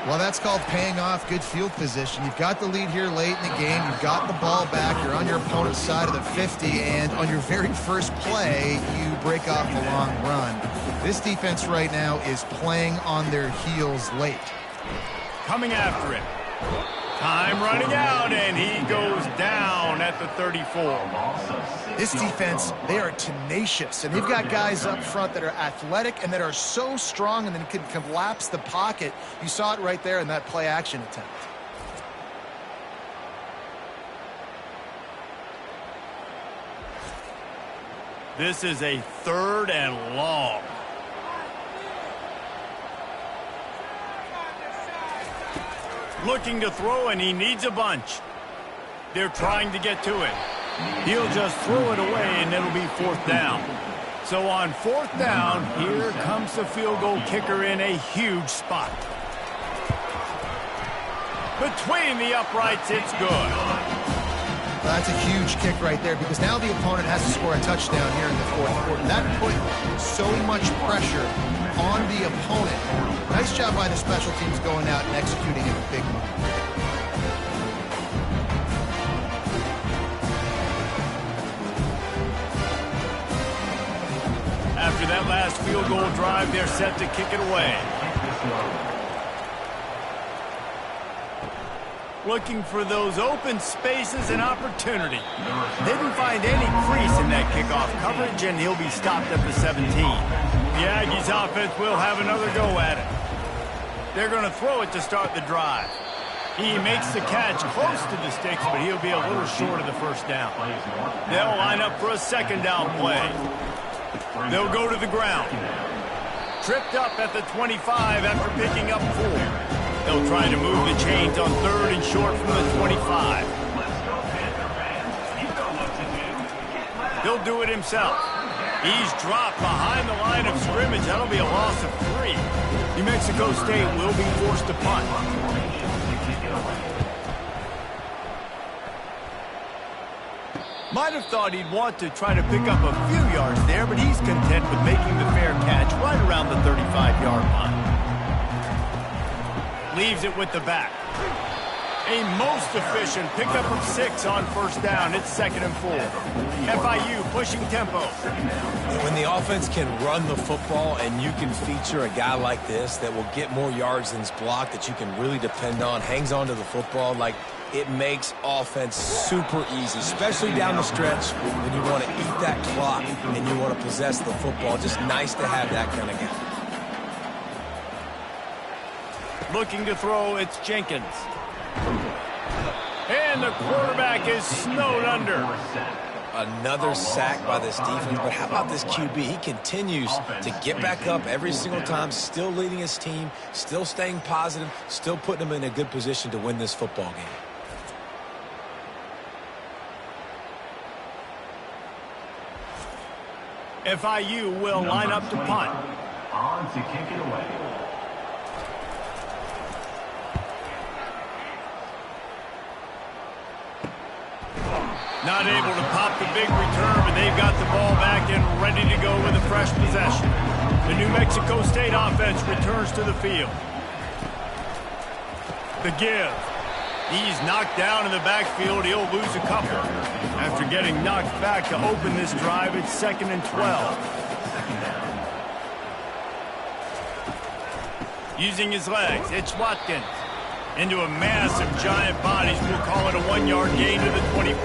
Well, that's called paying off good field position. You've got the lead here late in the game. You've got the ball back. You're on your opponent's side of the 50. And on your very first play, you break off a long run. This defense right now is playing on their heels late. Coming after him. Time running out, and he goes down at the 34. This defense, they are tenacious, and they've got guys up front that are athletic and that are so strong and then can collapse the pocket. You saw it right there in that play-action attempt. This is a 3rd and long. Looking to throw, and he needs a bunch. They're trying to get to it. He'll just throw it away, and it'll be 4th down. So on 4th down, here comes the field goal kicker in a huge spot. Between the uprights, it's good. Well, that's a huge kick right there because now the opponent has to score a touchdown here in the 4th quarter. That put so much pressure on the opponent. Nice job by the special teams going out and executing in a big moment. After that last field goal drive, they're set to kick it away. Looking for those open spaces and opportunity. Didn't find any crease in that kickoff coverage, and he'll be stopped at the 17. The Aggies offense will have another go at it. They're going to throw it to start the drive. He makes the catch close to the sticks, but he'll be a little short of the 1st down. They'll line up for a 2nd down play. They'll go to the ground. Tripped up at the 25 after picking up 4. They'll try to move the chains on 3rd and short from the 25. He'll do it himself. He's dropped behind the line of scrimmage. That'll be a loss of 3. New Mexico State will be forced to punt. Might have thought he'd want to try to pick up a few yards there, but he's content with making the fair catch right around the 35-yard line. Leaves it with the back. A most efficient pickup of 6 on 1st down. It's 2nd and 4. FIU pushing tempo. When the offense can run the football and you can feature a guy like this that will get more yards than is blocked, that you can really depend on, hangs on to the football, like it makes offense super easy, especially down the stretch when you want to eat that clock and you want to possess the football. Just nice to have that kind of guy. Looking to throw, it's Jenkins. And the quarterback is snowed under. Another sack by this defense, but how about this QB? He continues to get back up every single time, still leading his team, still staying positive, still putting them in a good position to win this football game. FIU will line up to punt. On to kick it away. Not able to pop the big return, but they've got the ball back and ready to go with a fresh possession. The New Mexico State offense returns to the field. The give. He's knocked down in the backfield. He'll lose a couple. After getting knocked back to open this drive, it's 2nd and 12. Using his legs, it's Watkins. Into a mass of giant bodies, we'll call it a 1-yard gain to the 24.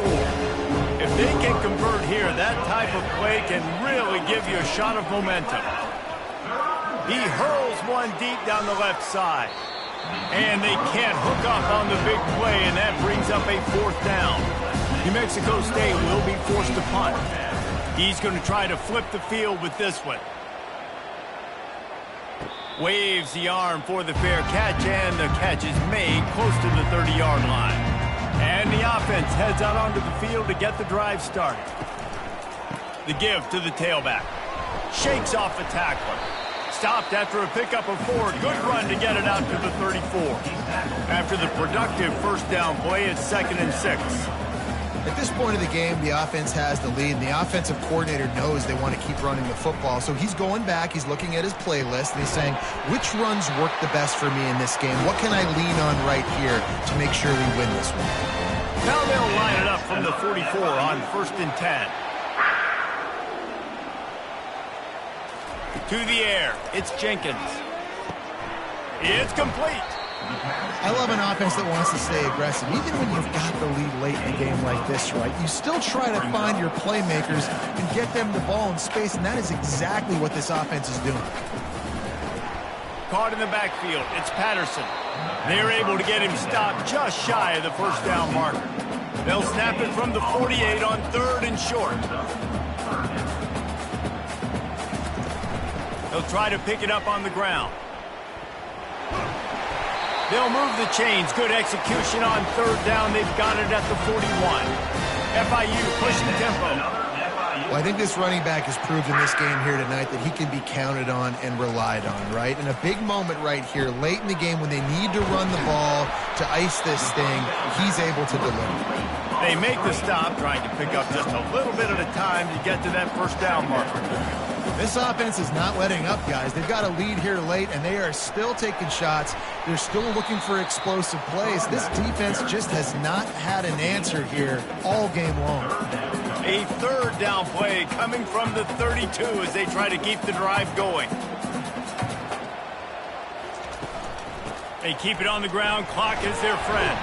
If they can convert here, that type of play can really give you a shot of momentum. He hurls one deep down the left side. And they can't hook up on the big play, and that brings up a 4th down. New Mexico State will be forced to punt. He's going to try to flip the field with this one. Waves the arm for the fair catch, and the catch is made close to the 30-yard line. And the offense heads out onto the field to get the drive started. The give to the tailback. Shakes off the tackler. Stopped after a pickup of 4. Good run to get it out to the 34. After the productive 1st down play, it's 2nd and 6. At this point of the game, the offense has the lead, and the offensive coordinator knows they want to keep running the football. So he's going back, he's looking at his playlist, and he's saying, which runs work the best for me in this game? What can I lean on right here to make sure we win this one? Now they'll line it up from the 44 on 1st and 10. To the air, it's Jenkins. It's complete. I love an offense that wants to stay aggressive. Even when you've got the lead late in a game like this, right, you still try to find your playmakers and get them the ball in space, and that is exactly what this offense is doing. Caught in the backfield, it's Patterson. They're able to get him stopped just shy of the first down marker. They'll snap it from the 48 on 3rd and short. They'll try to pick it up on the ground. They'll move the chains. Good execution on 3rd down. They've got it at the 41. FIU pushing tempo. Well, I think this running back has proved in this game here tonight that he can be counted on and relied on, right? In a big moment right here, late in the game when they need to run the ball to ice this thing, he's able to deliver. They make the stop, trying to pick up just a little bit at a time to get to that first down marker. This offense is not letting up, guys. They've got a lead here late, and they are still taking shots. They're still looking for explosive plays. This defense just has not had an answer here all game long. A 3rd down play coming from the 32 as they try to keep the drive going. They keep it on the ground. Clock is their friend.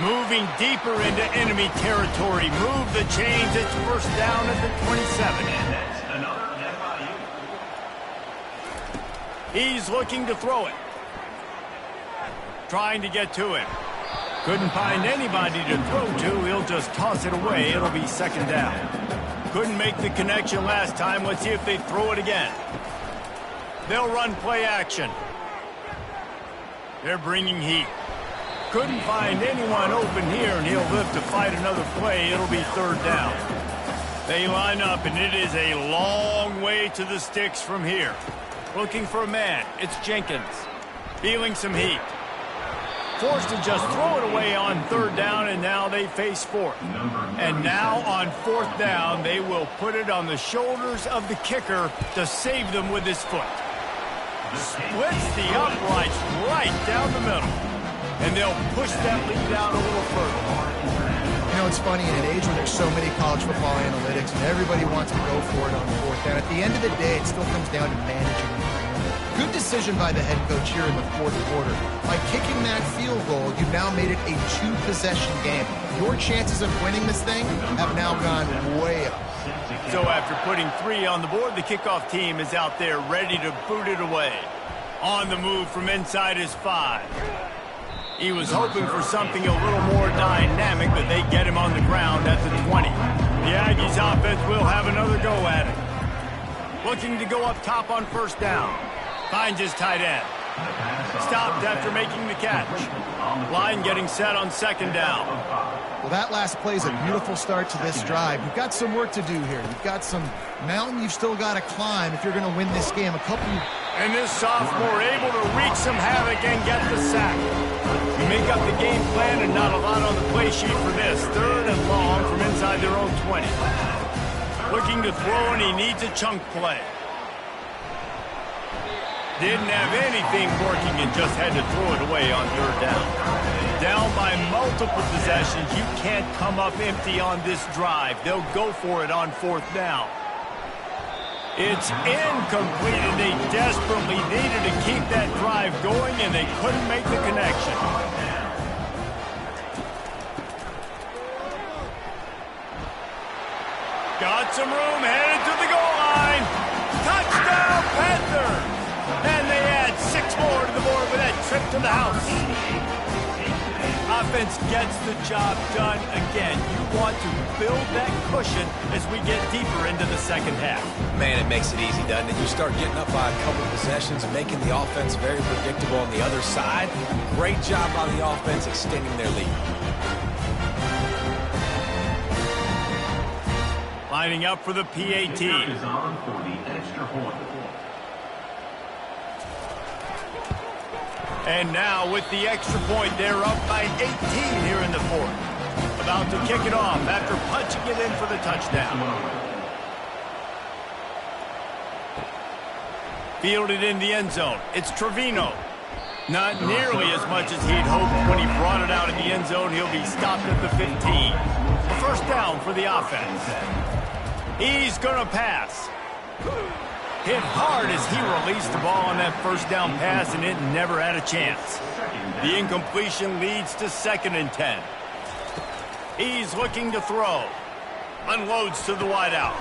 Moving deeper into enemy territory. Move the chains. It's first down at the 27. And that's another FIU. He's looking to throw it. Trying to get to him. Couldn't find anybody to throw to. He'll just toss it away. It'll be 2nd down. Couldn't make the connection last time. Let's see if they throw it again. They'll run play action. They're bringing heat. Couldn't find anyone open here, and he'll live to fight another play. It'll be 3rd down. They line up, and it is a long way to the sticks from here. Looking for a man. It's Jenkins. Feeling some heat. Forced to just throw it away on 3rd down, and now they face 4th. And now on 4th down, they will put it on the shoulders of the kicker to save them with his foot. Splits the uprights right down the middle. And they'll push that lead out a little further. You know, it's funny, in an age where there's so many college football analytics and everybody wants to go for it on 4th down, at the end of the day, it still comes down to managing the game. Good decision by the head coach here in the 4th quarter. By kicking that field goal, you've now made it a 2-possession game. Your chances of winning this thing have now gone way up. So after putting 3 on the board, the kickoff team is out there ready to boot it away. On the move from inside his 5. He was hoping for something a little more dynamic, but they get him on the ground at the 20. The Aggies offense will have another go at it. Looking to go up top on 1st down. Finds his tight end. Stopped after making the catch. Line getting set on 2nd down. Well, that last play is a beautiful start to this drive. You've got some work to do here. You've got some mountain you've still got to climb if you're going to win this game. And this sophomore able to wreak some havoc and get the sack. You make up the game plan and not a lot on the play sheet for this. 3rd and long from inside their own 20. Looking to throw, and he needs a chunk play. Didn't have anything working and just had to throw it away on 3rd down. Down by multiple possessions. You can't come up empty on this drive. They'll go for it on 4th down. It's incomplete, and they desperately needed to keep that drive going, and they couldn't make the connection. Got some room, headed to the goal line. Touchdown, Panthers! And they add 6 more to the board with that trip to the house. Offense gets the job done again. You want to build that cushion as we get deeper into the 2nd half. Man, it makes it easy, doesn't it? You start getting up by a couple possessions, making the offense very predictable on the other side. Great job by the offense extending their lead. Lining up for the PAT. Is on for the extra point. And now with the extra point, they're up by 18 here in the 4th. About to kick it off after punching it in for the touchdown. Fielded in the end zone. It's Trevino. Not nearly as much as he'd hoped when he brought it out in the end zone. He'll be stopped at the 15. A 1st down for the offense. He's going to pass. Hit hard as he released the ball on that first down pass, and it never had a chance. The incompletion leads to 2nd and 10. He's looking to throw. Unloads to the wideout.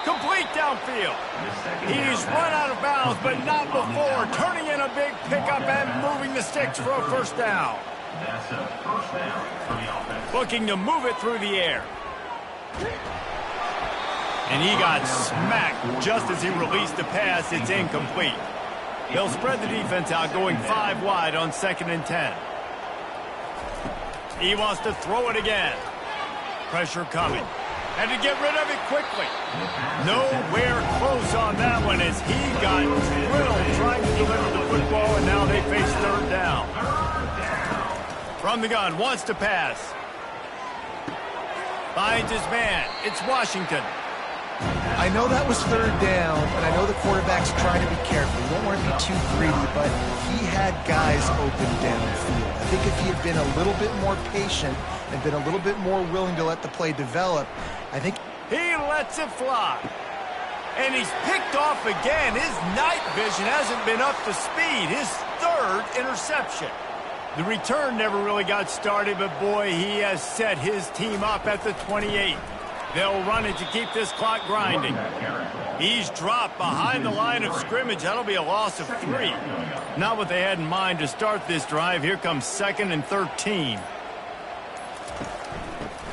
Complete downfield. He's run out of bounds, but not before turning in a big pickup and moving the sticks for a first down. That's a first down for the offense. Looking to move it through the air. And he got smacked just as he released the pass. It's incomplete. They'll spread the defense out, going 5 wide on 2nd and 10. He wants to throw it again. Pressure coming. And to get rid of it quickly. Nowhere close on that one as he got drilled trying to deliver the football, and now they face 3rd down. From the gun, wants to pass. Finds his man. It's Washington. I know that was 3rd down, and I know the quarterback's trying to be careful. You don't want to be too greedy, but he had guys open downfield. I think if he had been a little bit more patient and been a little bit more willing to let the play develop, I think... He lets it fly. And he's picked off again. His night vision hasn't been up to speed. His 3rd interception. The return never really got started, but boy, he has set his team up at the 28. They'll run it to keep this clock grinding. He's dropped behind the line of scrimmage. That'll be a loss of 3. Not what they had in mind to start this drive. Here comes 2nd and 13.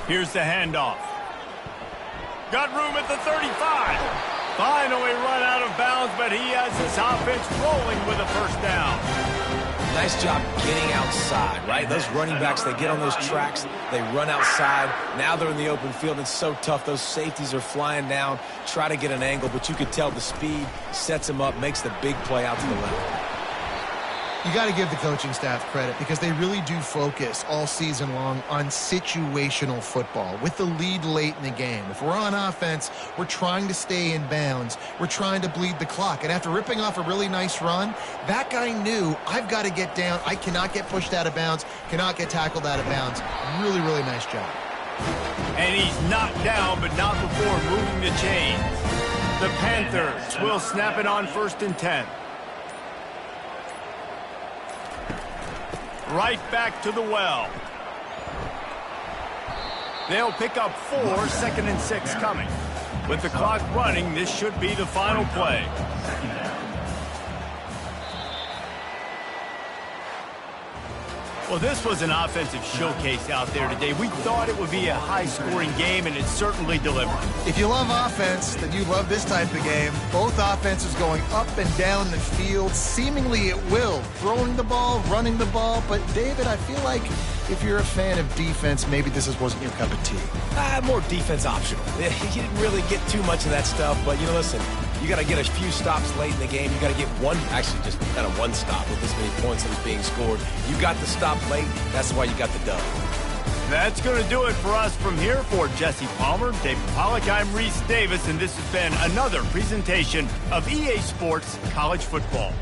Here's the handoff. Got room at the 35. Finally run out of bounds, but he has his offense rolling with a first down. Nice job getting outside, right? Those running backs, they get on those tracks, they run outside. Now they're in the open field. It's so tough. Those safeties are flying down, try to get an angle, but you could tell the speed sets them up, makes the big play out to the left. You got to give the coaching staff credit because they really do focus all season long on situational football with the lead late in the game. If we're on offense, we're trying to stay in bounds. We're trying to bleed the clock. And after ripping off a really nice run, that guy knew, I've got to get down. I cannot get pushed out of bounds, cannot get tackled out of bounds. Really, really nice job. And he's knocked down, but not before moving the chains. The Panthers will snap it on 1st and 10. Right back to the well. They'll pick up 4, 2nd and 6 coming. With the clock running, this should be the final play. Well, this was an offensive showcase out there today. We thought it would be a high-scoring game, and it certainly delivered. If you love offense, then you love this type of game. Both offenses going up and down the field, seemingly at will. Throwing the ball, running the ball. But, David, I feel like if you're a fan of defense, maybe this wasn't your cup of tea. More defense optional. You didn't really get too much of that stuff, but, listen, you got to get a few stops late in the game. You got to get just kind of one stop with this many points that was being scored. You got the stop late. That's why you got the dub. That's going to do it for us from here. For Jesse Palmer, David Pollack, I'm Reese Davis, and this has been another presentation of EA Sports College Football.